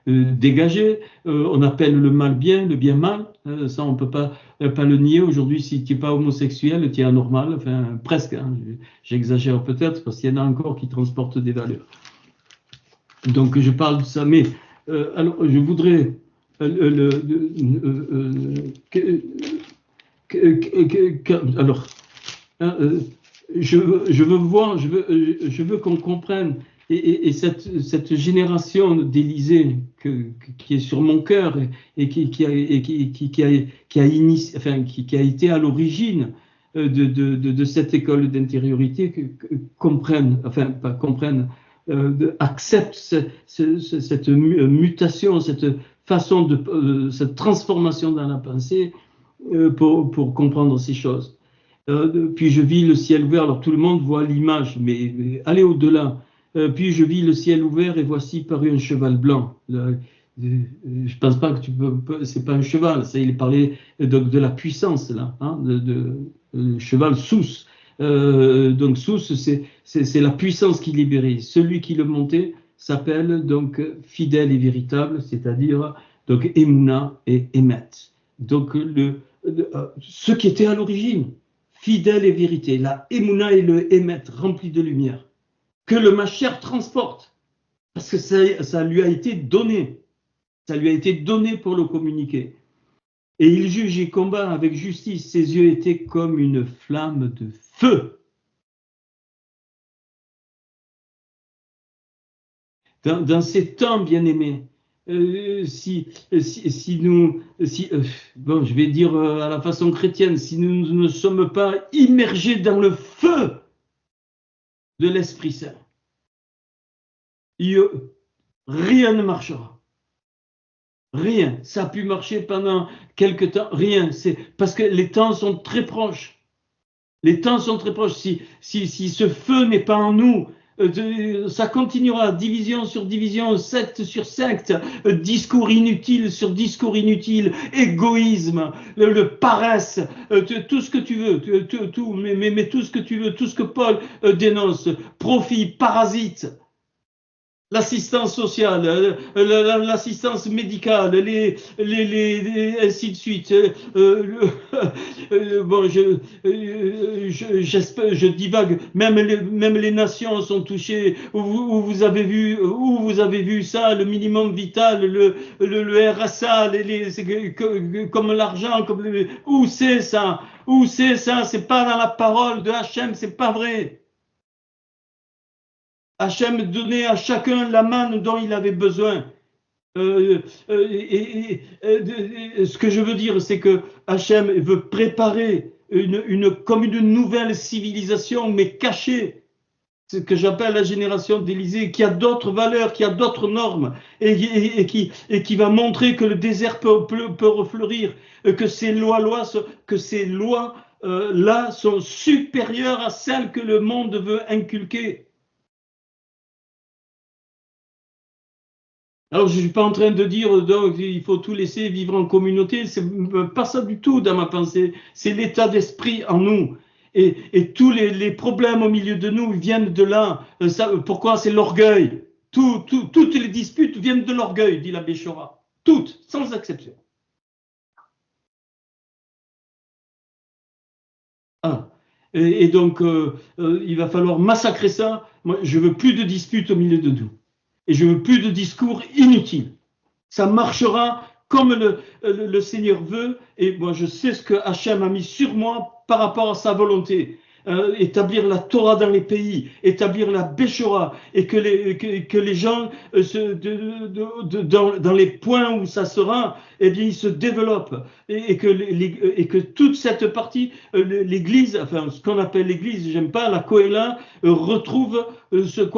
dégagées. On appelle le mal bien, le bien mal. Ça, on ne peut pas le nier. Aujourd'hui, si tu n'es pas homosexuel, tu es anormal. Enfin, presque. Hein. J'exagère peut-être parce qu'il y en a encore qui transportent des valeurs. Donc, je parle de ça. Mais alors, je voudrais alors, hein, je veux qu'on comprenne, et cette génération d'Élysée qui est sur mon cœur et qui a été à l'origine de cette école d'intériorité, comprennent, enfin pas comprennent, acceptent cette mutation, cette façon cette transformation dans la pensée pour comprendre ces choses. Puis je vis le ciel ouvert, alors tout le monde voit l'image, mais allez au-delà. Puis je vis le ciel ouvert et voici paru un cheval blanc. Je pense pas que c'est pas un cheval, ça il parlait de la puissance là, hein, cheval sous. Donc sous, c'est la puissance qui libérait. Celui qui le montait s'appelle donc fidèle et véritable, c'est-à-dire donc Emouna et Emet. Donc ce qui était à l'origine, fidèle et vérité, la Emouna et le Emet remplis de lumière, que le Mashiach transporte, parce que ça lui a été donné, pour le communiquer. Et il juge et combat avec justice, ses yeux étaient comme une flamme de feu. Dans ces temps, bien-aimés, bon, je vais dire à la façon chrétienne, si nous ne sommes pas immergés dans le feu de l'Esprit Saint, rien ne marchera. Rien. Ça a pu marcher pendant quelque temps. Rien. C'est parce que les temps sont très proches. Les temps sont très proches. Si ce feu n'est pas en nous, ça continuera, division sur division, secte sur secte, discours inutile sur discours inutile, égoïsme, le paresse, tout ce que tu veux, mais tout ce que tu veux, tout ce que Paul dénonce, profit, parasite. L'assistance sociale, l'assistance médicale, ainsi de suite. Bon, je divague. Même les nations sont touchées. Où vous avez vu ça, le minimum vital, le RSA, comme l'argent, où c'est ça? Où c'est ça? C'est pas dans la parole de Hachem, c'est pas vrai. Hachem donnait à chacun la manne dont il avait besoin. Ce que je veux dire, c'est que Hachem veut préparer comme une nouvelle civilisation, mais cachée. Ce que j'appelle la génération d'Élysée, qui a d'autres valeurs, qui a d'autres normes, et qui va montrer que le désert peut refleurir, que ces lois là sont supérieures à celles que le monde veut inculquer. Alors, je ne suis pas en train de dire donc il faut tout laisser vivre en communauté, c'est pas ça du tout dans ma pensée, c'est l'état d'esprit en nous. Et tous les problèmes au milieu de nous viennent de là. Pourquoi? C'est l'orgueil. Toutes les disputes viennent de l'orgueil, dit l'abbé Chora. Toutes, sans exception. Ah. Et donc, il va falloir massacrer ça. Moi, je veux plus de disputes au milieu de nous. Et je veux plus de discours inutiles. Ça marchera comme le Seigneur veut. Et moi, je sais ce que Hachem a mis sur moi par rapport à sa volonté. Établir la Torah dans les pays, établir la Béchora, et que les gens, dans les points où ça sera, eh bien, ils se développent. Et que toute cette partie, l'Église, enfin, ce qu'on appelle l'Église, j'aime pas, la Kohéla, retrouve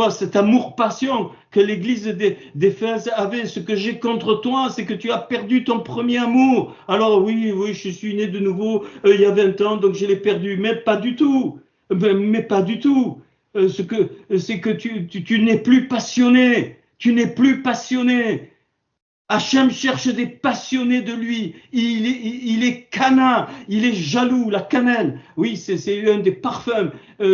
cet amour-passion que l'Église d'Éphèse avait. Ce que j'ai contre toi, c'est que tu as perdu ton premier amour. Alors oui, je suis né de nouveau il y a 20 ans, donc je l'ai perdu, mais pas du tout. Mais pas du tout. C'est que tu n'es plus passionné. Tu n'es plus passionné. Hachem cherche des passionnés de lui. Il est canin, il est jaloux, la cannelle. Oui, c'est un des parfums dans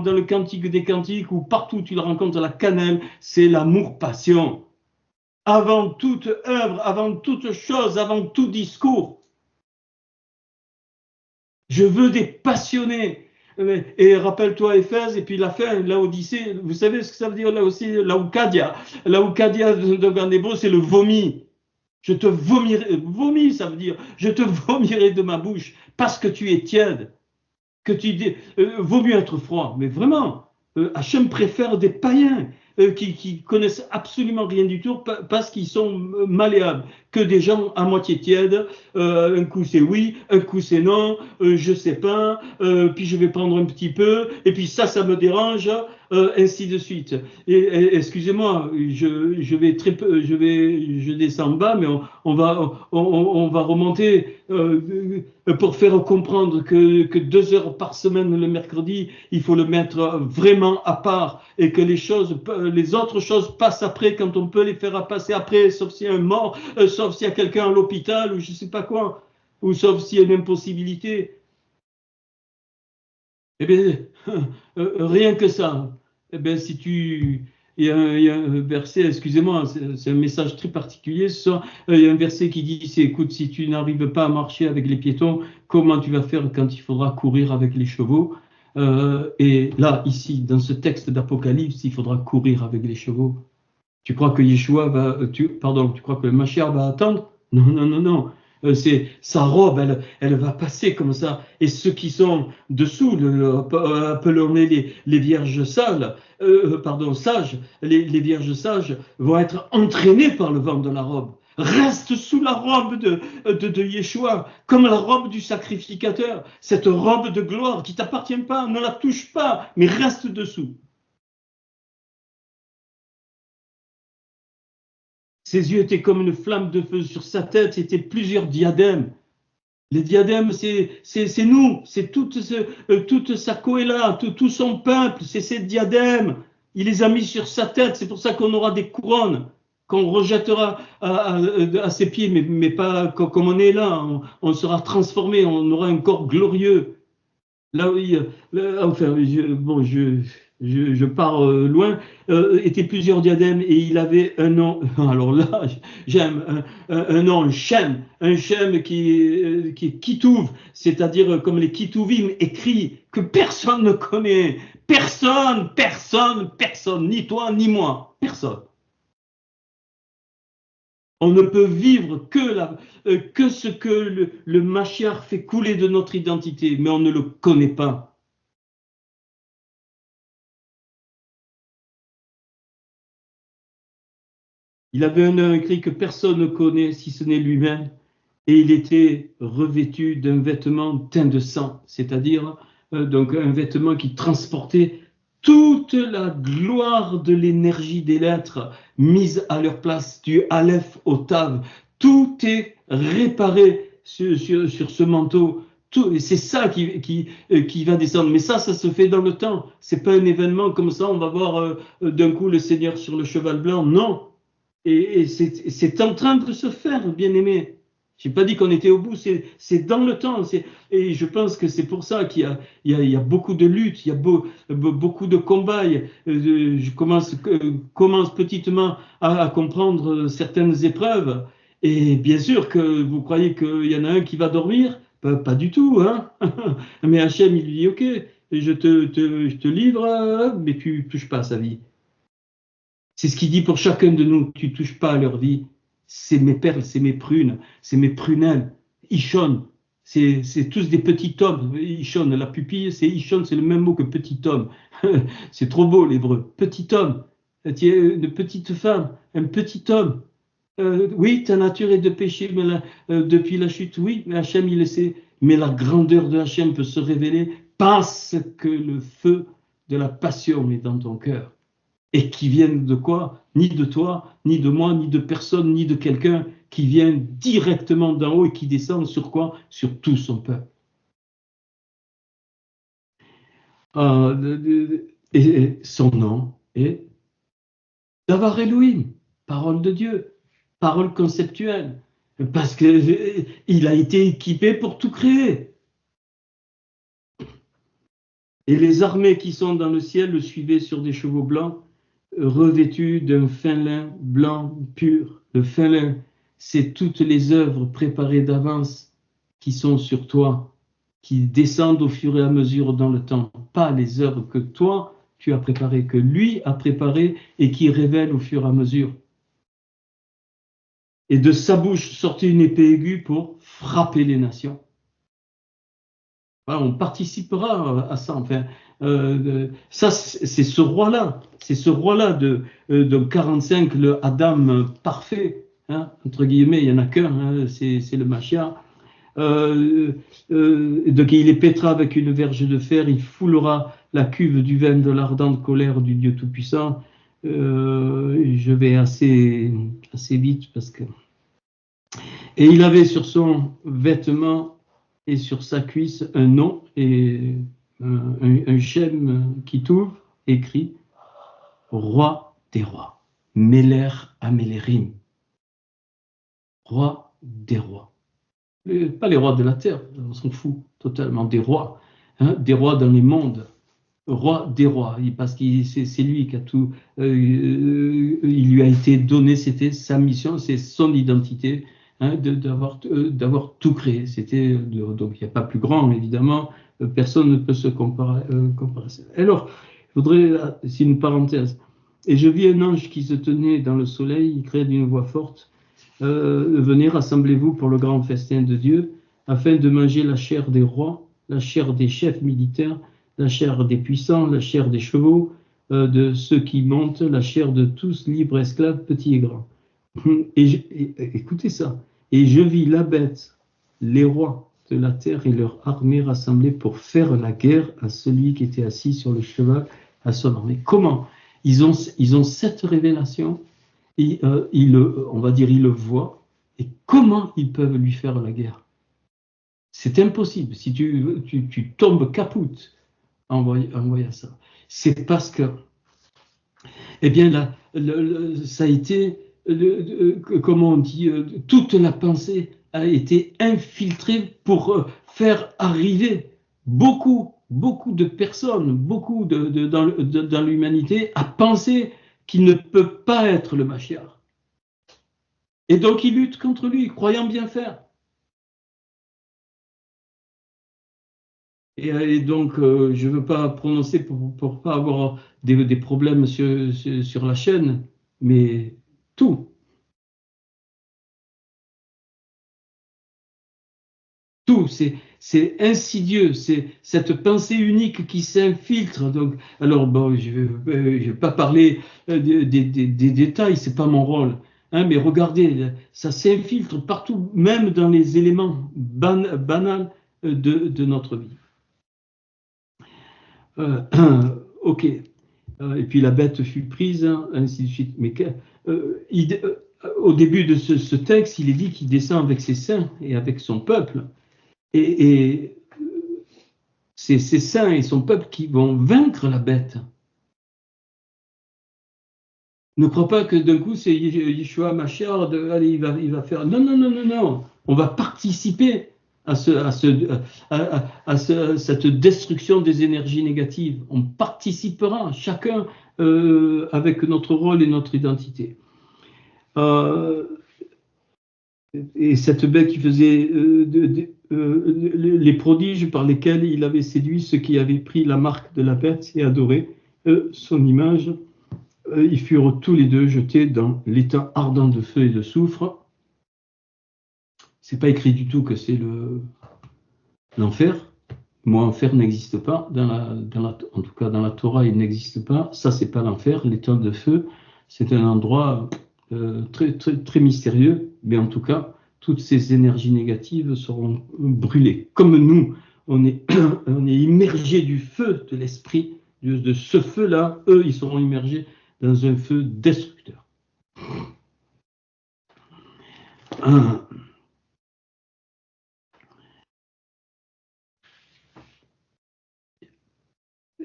le Cantique des Cantiques, où partout tu le rencontres, la cannelle, c'est l'amour-passion. Avant toute œuvre, avant toute chose, avant tout discours. Je veux des passionnés. Et rappelle-toi Éphèse, et puis la fin, l'Odyssée, vous savez ce que ça veut dire là aussi, l'Aucadia. L'Aucadia en hébreu, c'est le vomi. Je te vomirai, vomi, ça veut dire, je te vomirai de ma bouche parce que tu es tiède, que tu dis, vaut mieux être froid. Mais vraiment, Hachem préfère des païens qui connaissent absolument rien du tout parce qu'ils sont malléables, que des gens à moitié tièdes. Un coup c'est oui, un coup c'est non, je sais pas, puis je vais prendre un petit peu, et puis ça me dérange, ainsi de suite. Et excusez-moi, je descends bas, mais on va remonter pour faire comprendre que 2 heures par semaine le mercredi, il faut le mettre vraiment à part, et que les autres choses passent après quand on peut les faire passer après, sauf s'il y a un mort, sauf s'il y a quelqu'un à l'hôpital ou je sais pas quoi, ou sauf s'il y a une impossibilité. Eh bien, rien que ça. Eh bien, si tu... il y a un verset, excusez-moi, c'est un message très particulier ce soir. Il y a un verset qui dit, écoute, si tu n'arrives pas à marcher avec les piétons, comment tu vas faire quand il faudra courir avec les chevaux? Et là, ici, dans ce texte d'Apocalypse, il faudra courir avec les chevaux. Tu crois que tu crois que le Mashiach va attendre? Non, non, non, non. C'est sa robe, elle va passer comme ça. Et ceux qui sont dessous, appelons-les les vierges sages, sages, les vierges sages vont être entraînés par le vent de la robe. Reste sous la robe de Yeshua, comme la robe du sacrificateur, cette robe de gloire qui t'appartient pas, ne la touche pas, mais reste dessous. Ses yeux étaient comme une flamme de feu. Sur sa tête, c'était plusieurs diadèmes. Les diadèmes, c'est nous, c'est toute sa Kohéla, tout son peuple, c'est ses diadèmes. Il les a mis sur sa tête, c'est pour ça qu'on aura des couronnes, qu'on rejettera à ses pieds, mais pas comme on est là, on sera transformé, on aura un corps glorieux. Là, oui, enfin, je pars loin, étaient plusieurs diadèmes et il avait un nom. Alors là, j'aime un nom, un Shem qui est Kitouv, c'est-à-dire comme les Kitouvim écrits que personne ne connaît. Personne, personne, personne, ni toi, ni moi, personne. On ne peut vivre que ce que le Mashiach fait couler de notre identité, mais on ne le connaît pas. Il avait un nom écrit que personne ne connaît si ce n'est lui-même, et il était revêtu d'un vêtement teint de sang, c'est-à-dire donc un vêtement qui transportait toute la gloire de l'énergie des lettres mise à leur place, du Aleph au Tav. Tout est réparé sur ce manteau. C'est ça qui va descendre. Mais ça se fait dans le temps. C'est pas un événement comme ça, on va voir d'un coup le Seigneur sur le cheval blanc. Non. Et c'est en train de se faire, bien aimé. Je n'ai pas dit qu'on était au bout, c'est dans le temps. Et je pense que c'est pour ça qu'il y a beaucoup de luttes, il y a beaucoup de combats. Je commence petitement à comprendre certaines épreuves. Et bien sûr que vous croyez qu'il y en a un qui va dormir? Pas du tout, hein. Mais Hachem, il lui dit, OK, je te livre, mais tu ne touches pas à sa vie. C'est ce qu'il dit pour chacun de nous. Tu ne touches pas à leur vie. C'est mes perles, c'est mes prunes, c'est mes prunelles. Ishon, c'est tous des petits hommes. Ishon, la pupille, c'est Ishon, c'est le même mot que petit homme. C'est trop beau l'hébreu. Petit homme. Tu es une petite femme, un petit homme. Oui, ta nature est de péché depuis la chute. Oui, mais Hachem, il le sait. Mais la grandeur de Hachem peut se révéler parce que le feu de la passion est dans ton cœur. Et qui viennent de quoi? Ni de toi, ni de moi, ni de personne, ni de quelqu'un, qui vient directement d'en haut et qui descend sur quoi? Sur tout son peuple. Et son nom est Davar Elohim. parole de Dieu, parole conceptuelle, parce qu'il a été équipé pour tout créer. Et les armées qui sont dans le ciel le suivaient sur des chevaux blancs, revêtus d'un fin lin blanc pur. Le fin lin, c'est toutes les œuvres préparées d'avance qui sont sur toi, qui descendent au fur et à mesure dans le temps. Pas les œuvres que toi, tu as préparées, que lui a préparées et qui révèlent au fur et à mesure. Et de sa bouche sortait une épée aiguë pour frapper les nations. Voilà, on participera à ça. Enfin, ça, c'est ce roi-là. C'est ce roi-là de 45, le Adam parfait. Hein, entre guillemets, il n'y en a qu'un, hein, c'est le Mashiach. Donc il les pètera avec une verge de fer, il foulera la cuve du vin de l'ardente colère du Dieu Tout-Puissant. Je vais assez vite parce que... Et il avait sur son vêtement et sur sa cuisse un nom et un schème qui t'ouvre, écrit Roi des rois, Meler Amélérim, Roi des rois. Pas les rois de la terre, on s'en fout totalement des rois, hein, des rois dans les mondes, roi des rois, parce que c'est lui qui a tout, il lui a été donné, c'était sa mission, c'est son identité, hein, d'avoir tout créé. C'était donc il n'y a pas plus grand évidemment, personne ne peut se comparer. Alors, je voudrais, c'est une parenthèse. Et je vis un ange qui se tenait dans le soleil, il criait d'une voix forte. Venez, rassemblez-vous pour le grand festin de Dieu, afin de manger la chair des rois, la chair des chefs militaires, la chair des puissants, la chair des chevaux, de ceux qui montent, la chair de tous, libres, esclaves, petits et grands. Écoutez ça. Et je vis la bête, les rois de la terre et leur armée rassemblés pour faire la guerre à celui qui était assis sur le cheval, à son armée. Comment ils ont cette révélation. Et, on va dire, ils le voient, et comment ils peuvent lui faire la guerre? C'est impossible. Si tu tombes capoute en voyant ça. C'est parce que, eh bien, là, ça a été, comment on dit, toute la pensée a été infiltrée pour faire arriver beaucoup de personnes, beaucoup dans l'humanité à penser qu'il ne peut pas être le Mashiach. Et donc il lutte contre lui, croyant bien faire. Et donc je ne veux pas prononcer pour ne pas avoir des problèmes sur la chaîne, mais tout, c'est insidieux, c'est cette pensée unique qui s'infiltre. Donc, alors bon, je vais pas parler des détails, c'est pas mon rôle. Hein, mais regardez, ça s'infiltre partout, même dans les éléments banals de notre vie. Ok. Et puis la bête fut prise, hein, ainsi de suite. Mais au début de ce texte, il est dit qu'il descend avec ses saints et avec son peuple. Et c'est ses saints et son peuple qui vont vaincre la bête. Ne crois pas que d'un coup c'est Yeshua Mashiach, allez, il va faire. Non, non, non, non, non. On va participer à cette destruction des énergies négatives. On participera, chacun avec notre rôle et notre identité. Et cette bête qui faisait les prodiges par lesquels il avait séduit ceux qui avaient pris la marque de la bête et adoré son image, ils furent tous les deux jetés dans l'état ardent de feu et de soufre. C'est pas écrit du tout que c'est l'enfer. Moi, enfer n'existe pas. En tout cas, dans la Torah, il n'existe pas. Ça, c'est pas l'enfer. L'état de feu, c'est un endroit très, très, très mystérieux. Mais en tout cas, toutes ces énergies négatives seront brûlées. Comme nous, on est immergé du feu de l'esprit, de ce feu-là, eux, ils seront immergés dans un feu destructeur.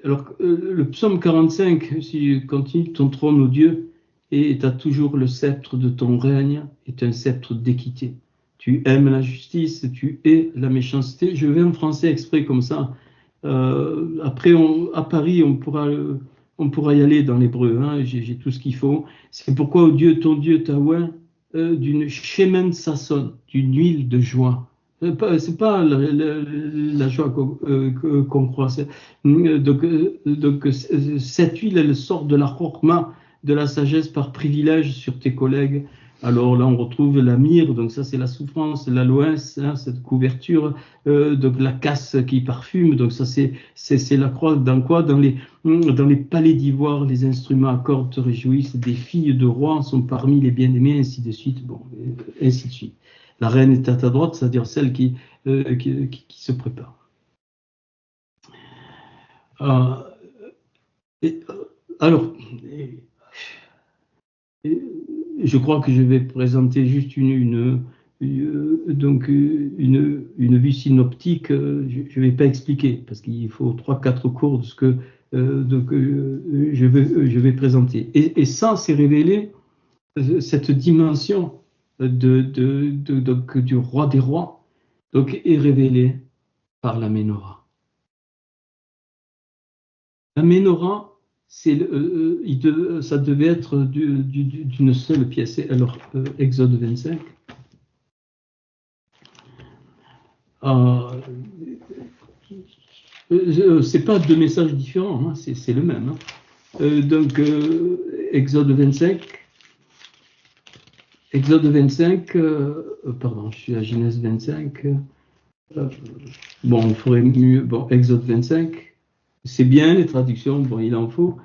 Alors, le psaume 45, si continue, ton trône, ô Dieu, et tu as toujours le sceptre de ton règne est un sceptre d'équité. Tu aimes la justice, tu hais la méchanceté. Je vais en français exprès comme ça. Après, à Paris, on pourra y aller dans l'hébreu. Hein, j'ai tout ce qu'il faut. C'est pourquoi, oh Dieu, ton Dieu, t'a oint d'une shemen sasson, d'une huile de joie. C'est pas la joie qu'on croit. Donc, cette huile, elle sort de la chorma, de la sagesse par privilège sur tes collègues. Alors là, on retrouve la myrrhe, donc ça c'est la souffrance, l'aloès, hein, cette couverture, donc la casse qui parfume, donc ça c'est la croix dans quoi? Dans les palais d'ivoire, les instruments à cordes te réjouissent, des filles de rois sont parmi les bien-aimés, ainsi de suite, bon, ainsi de suite. La reine est à ta droite, c'est-à-dire celle qui se prépare. Alors, je crois que je vais présenter juste une vue synoptique. Je ne vais pas expliquer parce qu'il faut 3-4 cours de ce que je vais présenter. Et ça, c'est révéler cette dimension donc, du roi des rois, donc, est révélée par la Ménorah. La Ménorah, ça devait être d'une seule pièce. Alors, Exode 25. C'est pas deux messages différents, hein, c'est le même. Hein. Donc, Exode 25. Exode 25, pardon, je suis à Genèse 25. Bon, il faudrait mieux. Bon, Exode 25. C'est bien les traductions, bon, il en faut,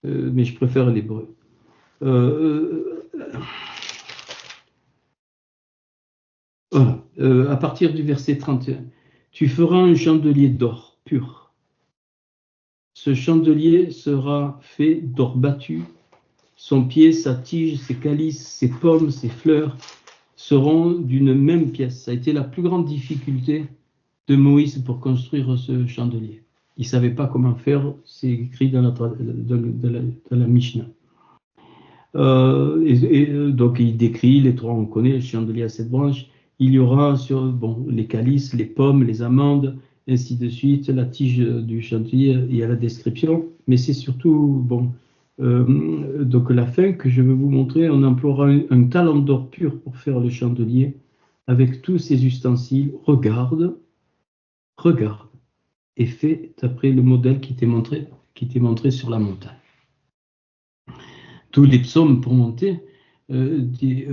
mais je préfère l'hébreu. À partir du verset 31, tu feras un chandelier d'or pur. Ce chandelier sera fait d'or battu. Son pied, sa tige, ses calices, ses pommes, ses fleurs seront d'une même pièce. Ça a été la plus grande difficulté de Moïse pour construire ce chandelier. Il ne savait pas comment faire, c'est écrit dans la Mishnah. Donc il décrit, les trois on connaît, le chandelier à 7 branches, il y aura sur les calices, les pommes, les amandes, ainsi de suite, la tige du chandelier, il y a la description, mais c'est surtout, donc la fin que je veux vous montrer, on emploiera un talent d'or pur pour faire le chandelier, avec tous ses ustensiles, regarde, et fait d'après le modèle qui t'est montré sur la montagne. Tous les psaumes pour monter des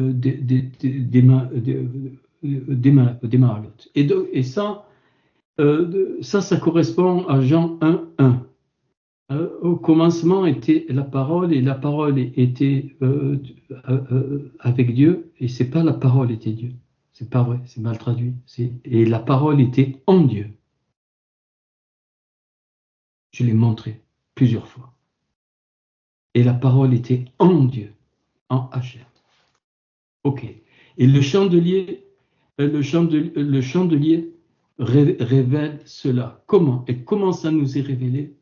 mahalotes. Et ça correspond à Jean 1:1. Au commencement était la parole, et la parole était avec Dieu, et c'est pas la parole était Dieu. C'est pas vrai, c'est mal traduit. Et la parole était en Dieu. Je l'ai montré plusieurs fois. Et la parole était en Dieu, en Hachem. Ok. Et le chandelier révèle cela. Comment? Et comment ça nous est révélé?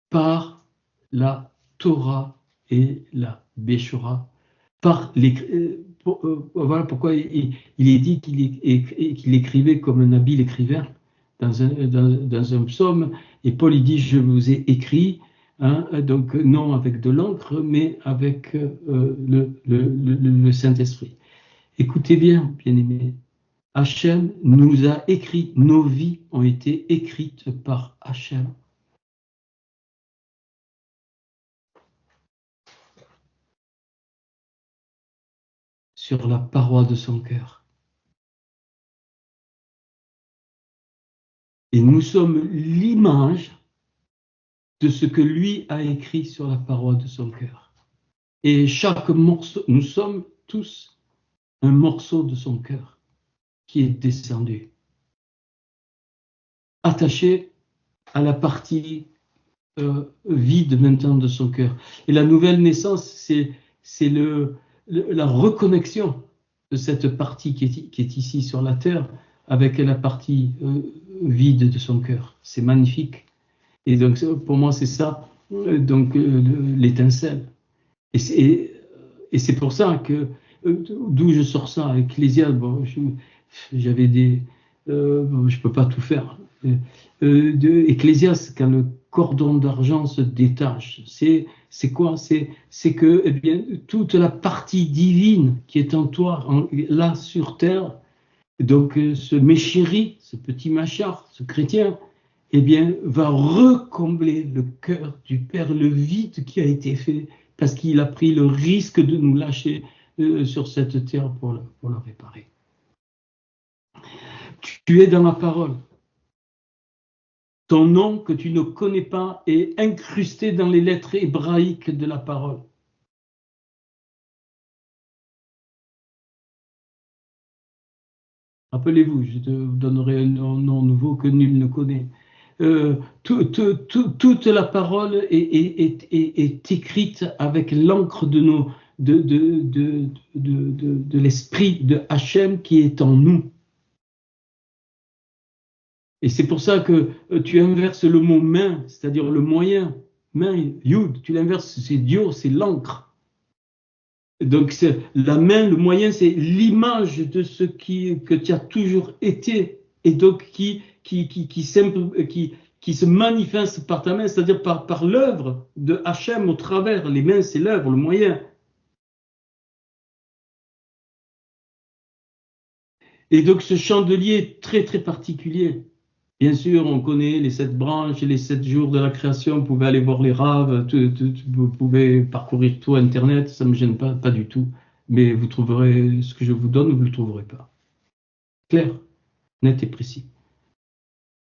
Par la Torah et la Béchora. Voilà pourquoi il est dit qu'il écrivait comme un habile écrivain dans un psaume. Et Paul il dit, je vous ai écrit, hein, donc non avec de l'encre, mais avec le Saint-Esprit. Écoutez bien, bien-aimés, Hachem nous a écrit, nos vies ont été écrites par Hachem. Sur la paroi de son cœur. Et nous sommes l'image de ce que lui a écrit sur la paroi de son cœur. Et chaque morceau, nous sommes tous un morceau de son cœur qui est descendu, attaché à la partie vide maintenant de son cœur. Et la nouvelle naissance, c'est la reconnexion de cette partie qui est ici sur la terre avec la partie vide de son cœur. C'est magnifique. Et donc, pour moi, c'est ça, l'étincelle. Et Et c'est pour ça que, d'où je sors ça, Ecclésiaste, bon, j'avais des... bon, je ne peux pas tout faire. Ecclésiaste, quand le cordon d'argent se détache, c'est quoi? C'est que, eh bien, toute la partie divine qui est en toi, là sur terre, donc ce Méchéri, ce petit Machar, ce chrétien, eh bien, va recombler le cœur du Père, le vide qui a été fait, parce qu'il a pris le risque de nous lâcher sur cette terre pour le réparer. Tu es dans la parole. Ton nom que tu ne connais pas est incrusté dans les lettres hébraïques de la parole. Rappelez-vous, je te donnerai un nom nouveau que nul ne connaît. Toute la parole est écrite avec l'encre de l'esprit de Hachem qui est en nous. Et c'est pour ça que tu inverses le mot main, c'est-à-dire le moyen. Main, yud, tu l'inverses, c'est Dieu, c'est l'encre. Donc la main, le moyen, c'est l'image de ce que tu as toujours été, et donc qui se manifeste par ta main, c'est-à-dire par l'œuvre de Hachem au travers. Les mains, c'est l'œuvre, le moyen. Et donc ce chandelier est très très particulier. Bien sûr, on connaît les 7 branches, les 7 jours de la création, vous pouvez aller voir les raves, vous pouvez parcourir tout Internet, ça ne me gêne pas du tout. Mais vous trouverez ce que je vous donne, vous ne le trouverez pas. Clair, net et précis.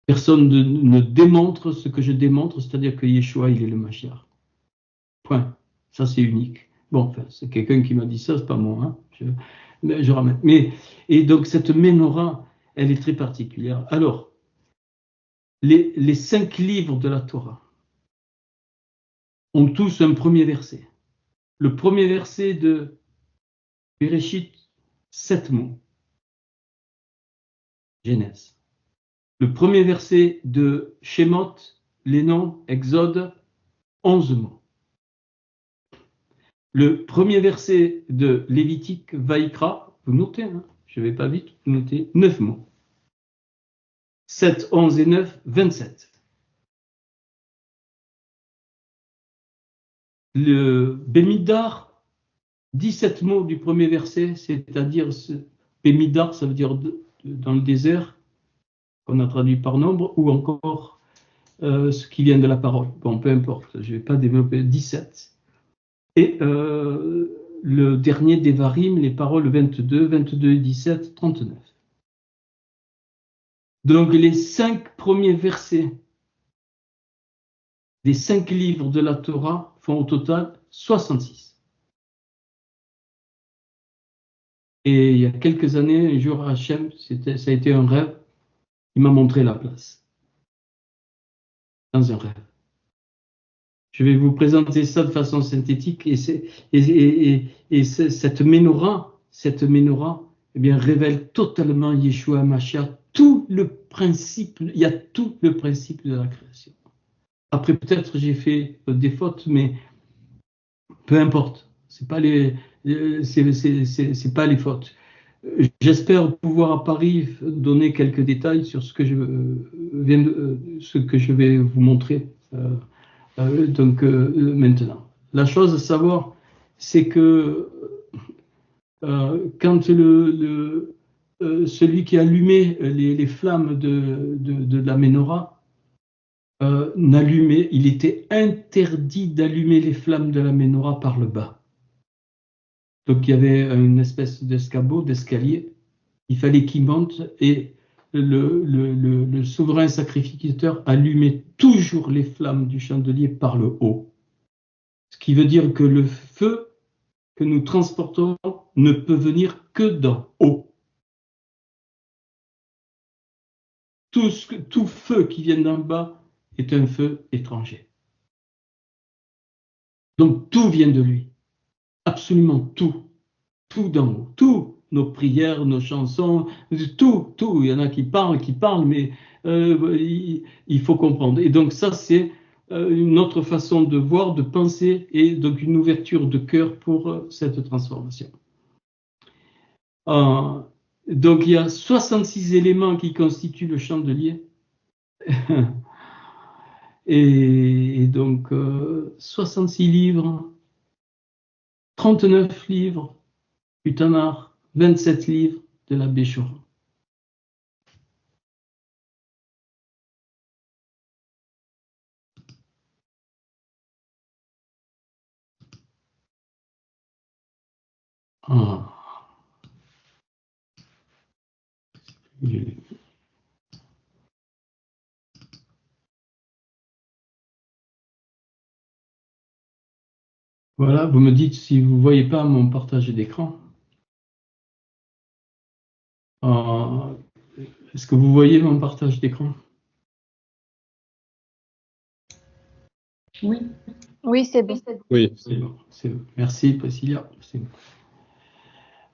Personne ne démontre ce que je démontre, c'est-à-dire que Yeshua, il est le Mashiach. Point. Ça, c'est unique. Bon, enfin, c'est quelqu'un qui m'a dit ça, c'est pas moi. Hein. Je ramène. Et donc, cette menorah, elle est très particulière. Alors, les 5 livres de la Torah ont tous un premier verset. Le premier verset de Bereshit, 7 mots. Genèse. Le premier verset de Shemot, les noms, Exode, 11 mots. Le premier verset de Lévitique, Vaïkra, vous notez, hein, je ne vais pas vite, vous notez, 9 mots. 7, 11 et 9, 27. Le Bémidar, 17 mots du premier verset, c'est-à-dire Bémidar, ça veut dire dans le désert, qu'on a traduit par nombre, ou encore ce qui vient de la parole. Bon, peu importe, je ne vais pas développer 17. Et le dernier Devarim, les paroles 22, 22 et 17, 39. Donc les 5 premiers versets des 5 livres de la Torah font au total 66. Et il y a quelques années, un jour, Hachem, ça a été un rêve, il m'a montré la place. Dans un rêve. Je vais vous présenter ça de façon synthétique et cette menorah, eh bien, révèle totalement Yeshua Mashiach, tout le principe, il y a tout le principe de la création. Après, peut-être j'ai fait des fautes, mais peu importe, c'est pas les fautes. J'espère pouvoir à Paris donner quelques détails sur ce que je vais vous montrer. Maintenant. La chose à savoir, c'est que quand celui qui allumait les flammes de la menorah il était interdit d'allumer les flammes de la menorah par le bas. Donc il y avait une espèce d'escabeau, d'escalier, il fallait qu'il monte et le souverain sacrificateur allumait toujours les flammes du chandelier par le haut. Ce qui veut dire que le feu que nous transportons ne peut venir que d'en haut. Tout feu qui vient d'en bas est un feu étranger. Donc tout vient de lui. Absolument tout. Tout d'en haut. Tout. Nos prières, nos chansons, tout. Il y en a qui parlent, mais il faut comprendre. Et donc ça, c'est une autre façon de voir, de penser, et donc une ouverture de cœur pour cette transformation. Donc il y a 66 éléments qui constituent le chandelier. Et donc 66 livres, 39 livres du Tanakh, 27 livres de la Béchora. Ah. Voilà, vous me dites si vous ne voyez pas mon partage d'écran. Est-ce que vous voyez mon partage d'écran? Oui. Oui, c'est bon. Oui. C'est bon. Merci, Priscilla.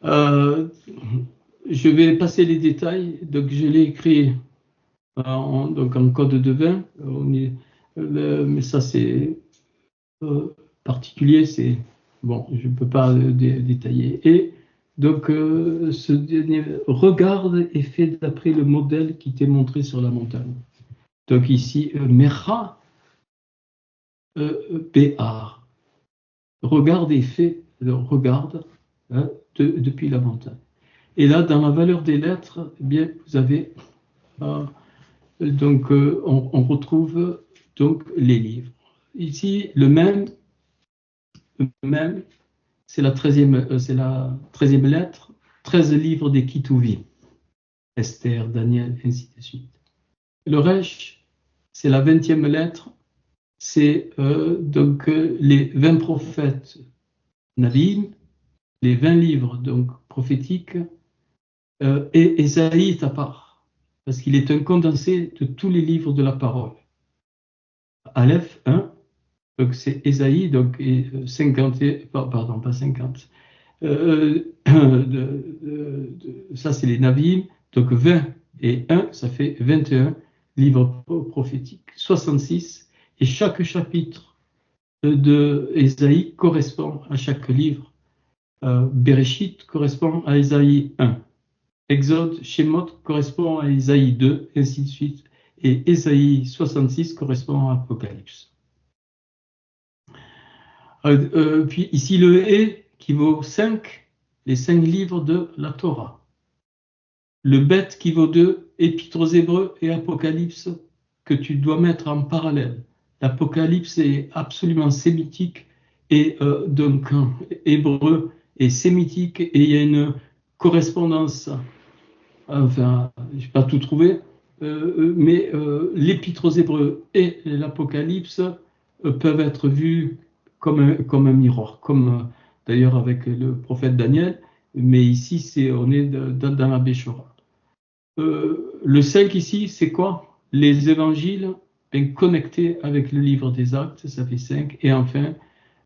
Je vais passer les détails. Donc, je l'ai écrit donc en code de 20. Mais ça, c'est particulier. C'est bon, je ne peux pas détailler. Et donc, ce dernier regarde est fait d'après le modèle qui t'est montré sur la montagne. Donc ici, Mecha, Béar. Regarde est fait, regarde depuis la montagne. Et là, dans la valeur des lettres, eh bien, vous avez donc on retrouve donc les livres. Ici, le même, c'est la 13e lettre, 13 livres des Ketuvim, Esther, Daniel, ainsi de suite. Le Resh, c'est la 20e lettre, c'est donc les 20 prophètes Nabim, les 20 livres donc prophétiques, et Ésaïe est à part, parce qu'il est un condensé de tous les livres de la parole. Aleph 1, donc c'est Ésaïe, donc 50, pardon, pas 50. Ça c'est les Nabim, donc 20 et 1, ça fait 21 livres prophétiques, 66, et chaque chapitre de Ésaïe correspond à chaque livre. Bereshit correspond à Ésaïe 1. Exode, Shemot correspond à Ésaïe 2, ainsi de suite. Et Ésaïe 66 correspond à Apocalypse. Puis ici le Et qui vaut 5, les 5 livres de la Torah. Le Bet qui vaut 2, Épîtres aux Hébreux et Apocalypse, que tu dois mettre en parallèle. L'Apocalypse est absolument sémitique et donc hébreu est sémitique et il y a une correspondance. Enfin, je n'ai pas tout trouvé, mais l'Épître aux Hébreux et l'Apocalypse peuvent être vus comme un miroir, comme d'ailleurs avec le prophète Daniel, mais ici on est dans la Béchora. Le 5 ici, c'est quoi? Les évangiles connectés avec le livre des Actes, ça fait 5. Et enfin,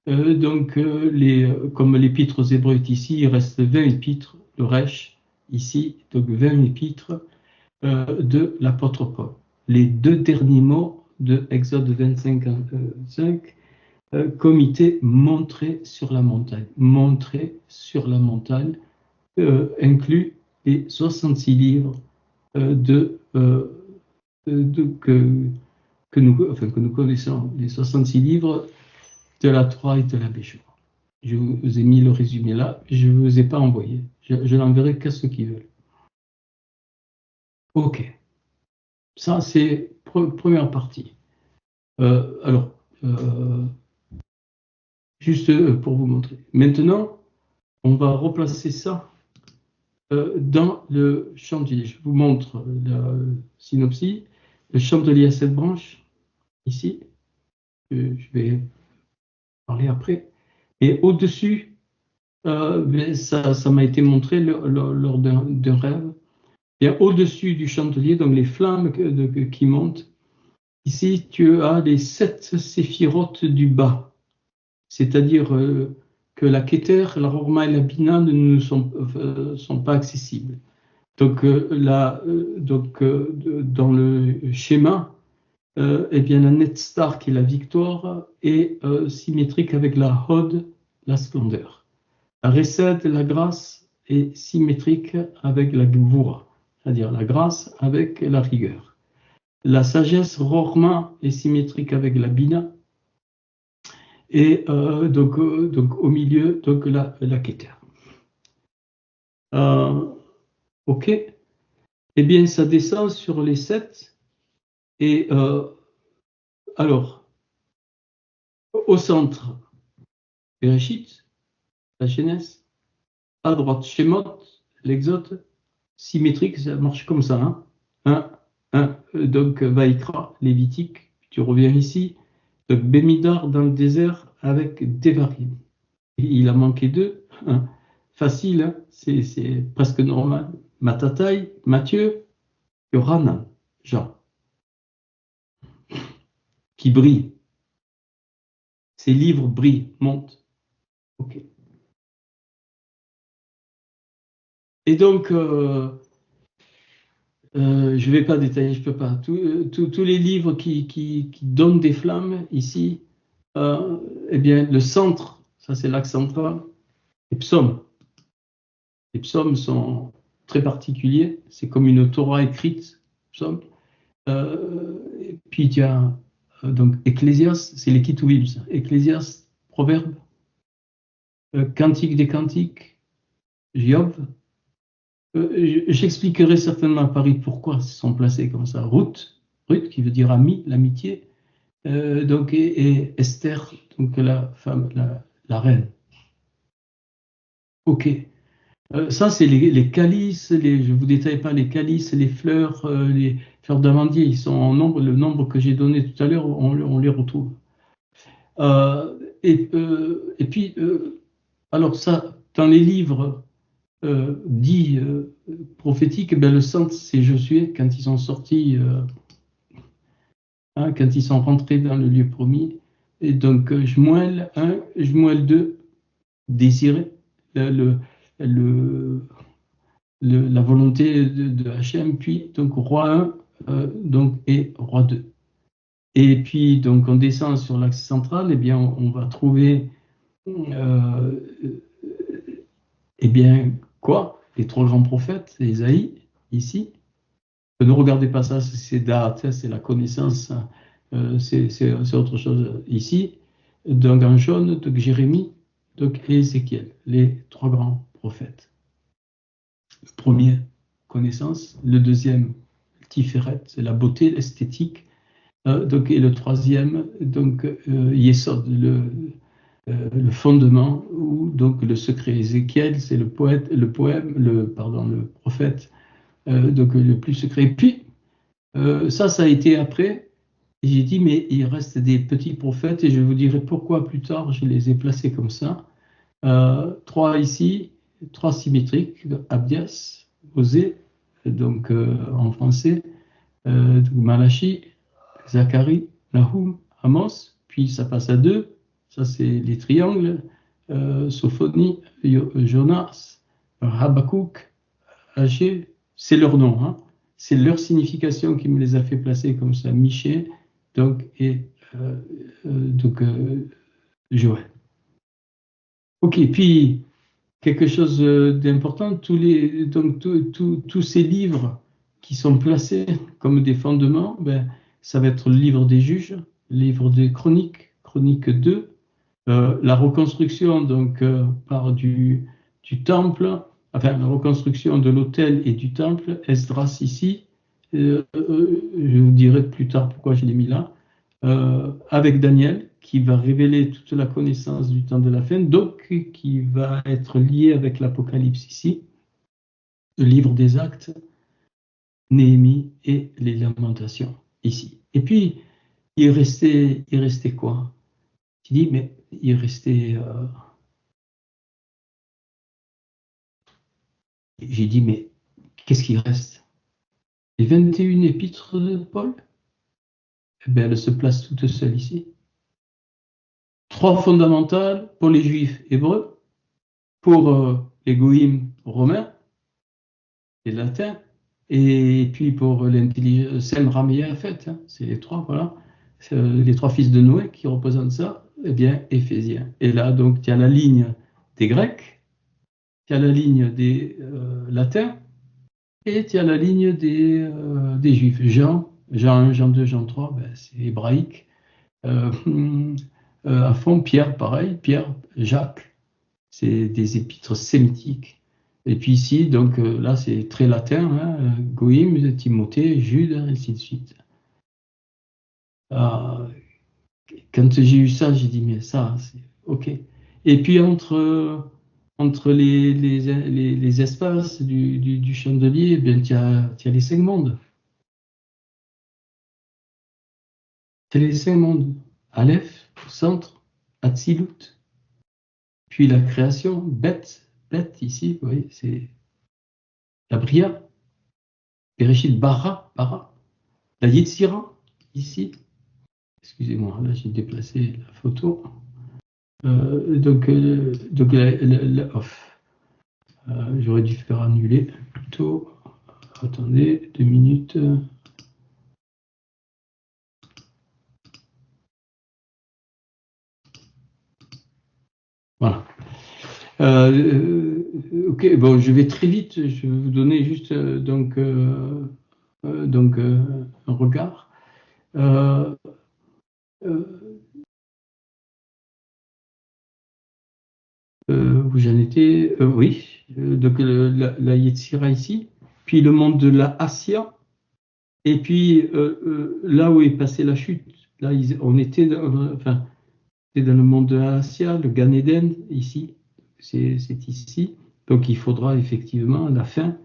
comme l'épître aux Hébreux est ici, il reste 20 épîtres, le Resh, ici, donc 20 épîtres de l'apôtre Paul. Les 2 derniers mots de Exode 25, 5, comité montré sur la montagne. Montré sur la montagne inclut les 66 livres que nous connaissons, les 66 livres de la Torah et de la Béchora. Je vous ai mis le résumé là, je ne vous ai pas envoyé. Je l'enverrai qu'à ceux qui veulent. Ok. Ça, c'est première partie. Alors, juste pour vous montrer. Maintenant, on va replacer ça dans le chandelier. Je vous montre la synopsis. Le chandelier à 7 branches, ici. Je vais parler après. Et au-dessus, ça m'a été montré lors d'un rêve. Bien au-dessus du chandelier, donc les flammes qui montent. Ici, tu as les 7 séphirotes du bas. C'est-à-dire que la Keter, la Horma et la Bina ne sont pas accessibles. Donc, dans le schéma, eh bien, la Netstar, qui est la victoire, est symétrique avec la Hod, la splendeur. La Resed, la grâce, est symétrique avec la Gvura, c'est-à-dire la grâce avec la rigueur. La sagesse, Rorma, est symétrique avec la Bina, et donc au milieu, donc la Keter. Ok. Eh bien, ça descend sur les 7. Et alors, au centre, Bereshit, la Genèse, à droite, Shemot, l'Exode, symétrique, ça marche comme ça. Hein. Donc, Vaïkra, Lévitique, tu reviens ici. Donc, Bémidar dans le désert avec Devarim. Il a manqué 2. Hein. Facile, hein. C'est presque normal. Matataï, Matthieu, Yohanan, Jean, qui brille. Ces livres brillent, montent. Ok. Et donc, je ne vais pas détailler, je ne peux pas. Tous les livres qui donnent des flammes ici, eh bien, le centre, ça c'est l'axe central, les psaumes. Les psaumes sont très particuliers, c'est comme une Torah écrite, psaumes. Et puis il y a donc Ecclésias, c'est les Ketuvim, Ecclésias, Proverbes, Cantique des Cantiques, Job. J'expliquerai certainement à Paris pourquoi ils sont placés comme ça. Ruth qui veut dire ami, l'amitié, donc, et Esther, donc la femme, la reine. Ok. Ça, c'est les calices, je ne vous détaille pas les calices, les fleurs d'amandier, ils sont en nombre, le nombre que j'ai donné tout à l'heure, on les retrouve. Et puis, alors ça, dans les livres dit prophétique, ben, le centre, c'est Josué, quand ils sont sortis, quand ils sont rentrés dans le lieu promis. Et donc, Shmuel 1, Shmuel 2, désiré, la volonté de Hachem, puis donc roi 1 donc, et roi 2. Et puis, donc, on descend sur l'axe central, eh bien, on va trouver, eh bien, quoi? Les 3 grands prophètes, Ésaïe, ici. Ne regardez pas ça, c'est date, c'est la connaissance, c'est autre chose ici. Donc, en jaune, donc Jérémie, donc Ézéchiel, les 3 grands prophètes. Le premier, connaissance. Le deuxième, Tiferet, c'est la beauté, l'esthétique. Donc, et le troisième, donc Yesod, le fondement, ou donc le secret. Ézéchiel, c'est le prophète, donc le plus secret. Puis, ça a été après. Et j'ai dit, mais il reste des petits prophètes, et je vous dirai pourquoi plus tard, je les ai placés comme ça. 3 ici, 3 symétriques, Abdias, Osée, donc en français, Malachi, Zacharie, Nahum, Amos, puis ça passe à 2, ça c'est les triangles, Sophonie, Jonas, Habakkuk, Agé, c'est leur nom, hein. C'est leur signification qui me les a fait placer comme ça, Michée, donc, et Joël. Ok, puis quelque chose d'important, tous ces livres qui sont placés comme des fondements, ben, ça va être le livre des juges, le livre des chroniques, chronique 2, la reconstruction donc par du temple, enfin la reconstruction de l'autel et du temple, Esdras ici, je vous dirai plus tard pourquoi je l'ai mis là, avec Daniel, qui va révéler toute la connaissance du temps de la fin, donc qui va être lié avec l'Apocalypse ici, le livre des Actes, Néhémie et les Lamentations ici. Et puis, il restait quoi? Tu dis, mais il restait... J'ai dit, mais qu'est-ce qui reste? Les 21 épîtres de Paul? Eh bien, elles se placent toutes seules ici. 3 fondamentales pour les Juifs hébreux, pour les Goïms romains, les Latins, Et puis pour l'intelligence, Sem, Ram et Japhet, hein, c'est les trois, voilà. C'est, les trois fils de Noé qui représentent ça, eh bien, Éphésiens. Et là, donc, tu as la ligne des Grecs, tu as la ligne des Latins, et tu as la ligne des Juifs. Jean 1, Jean 2, Jean 3, ben, c'est hébraïque. Euh, à fond, Pierre, pareil, Pierre, Jacques, c'est des épîtres sémitiques. Et puis ici, donc là, c'est très latin, hein, Goïm, Timothée, Jude, ainsi de suite. Ah, quand j'ai eu ça, j'ai dit, mais ça, c'est OK. Et puis entre les espaces du chandelier, eh bien, tu as les cinq mondes. Tu as les cinq mondes. Aleph, au centre, Hatzilut, puis la création, bête ici, vous voyez, c'est la Bria, Bereshit bara, la Yetzira, ici. Excusez-moi, là j'ai déplacé la photo. Donc j'aurais dû faire annuler plutôt. Attendez, 2 minutes. Voilà. Ok, bon, je vais très vite. Je vais vous donner juste un regard. Euh, euh, où j'en étais, oui, donc la Yetzira ici, puis le monde de la Assia, et puis là où est passée la chute, là on était enfin, c'était dans le monde de la Assia, le Gan Eden, ici, c'est ici, donc il faudra effectivement à la fin,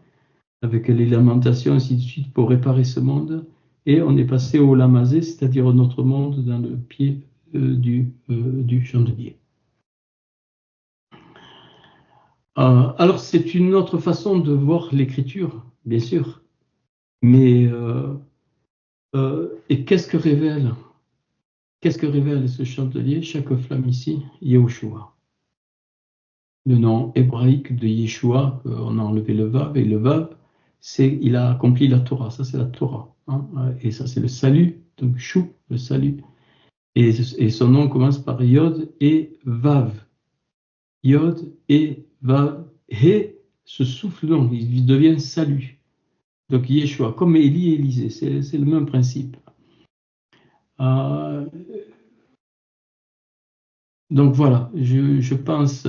avec les lamentations, ainsi de suite, pour réparer ce monde, et on est passé au Lamazé, c'est-à-dire notre monde dans le pied du chandelier. Alors, c'est une autre façon de voir l'écriture, bien sûr. Mais et qu'est-ce que révèle? Qu'est-ce que révèle ce chandelier? Chaque flamme ici, Yehoshua. Le nom hébraïque de Yeshua, on a enlevé le vav, et le vav, c'est il a accompli la Torah. Ça, c'est la Torah, hein, et ça, c'est le salut. Donc, chou, le salut. Et son nom commence par Yod et Vav. Yod et Vav. Et ce souffle-nom, il devient salut. Donc Yeshua, comme Élie et Élisée, c'est le même principe. Euh, donc voilà, je pense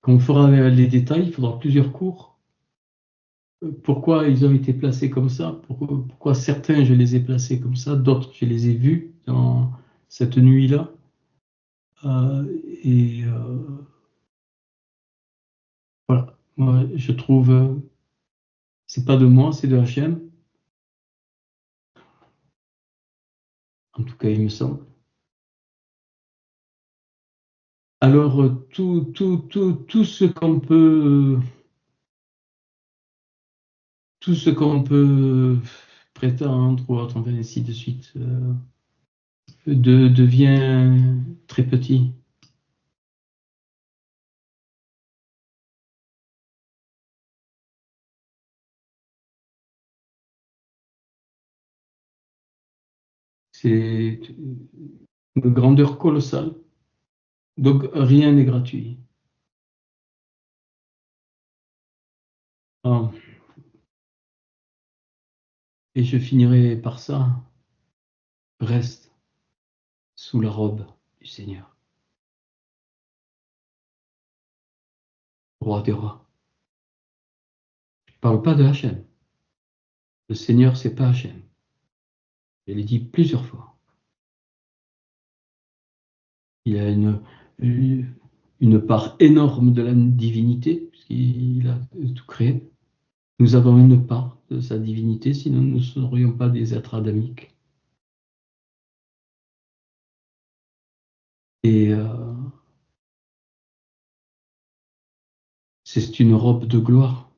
qu'on fera les détails, il faudra plusieurs cours. Pourquoi ils ont été placés comme ça? Pourquoi certains, je les ai placés comme ça, d'autres, je les ai vus dans cette nuit-là. Et voilà, moi, je trouve, c'est pas de moi, c'est de Hachem. En tout cas, il me semble. Alors, tout ce qu'on peut prétendre ou autre, enfin, ainsi de suite, devient très petit. C'est une grandeur colossale. Donc rien n'est gratuit. Ah, et je finirai par ça. Reste sous la robe du Seigneur, roi des rois. Je ne parle pas de Hachem. Le Seigneur, c'est pas Hachem. Je l'ai dit plusieurs fois. Il a une part énorme de la divinité, puisqu'il a tout créé. Nous avons une part de sa divinité, sinon nous ne serions pas des êtres adamiques. Et c'est une robe de gloire.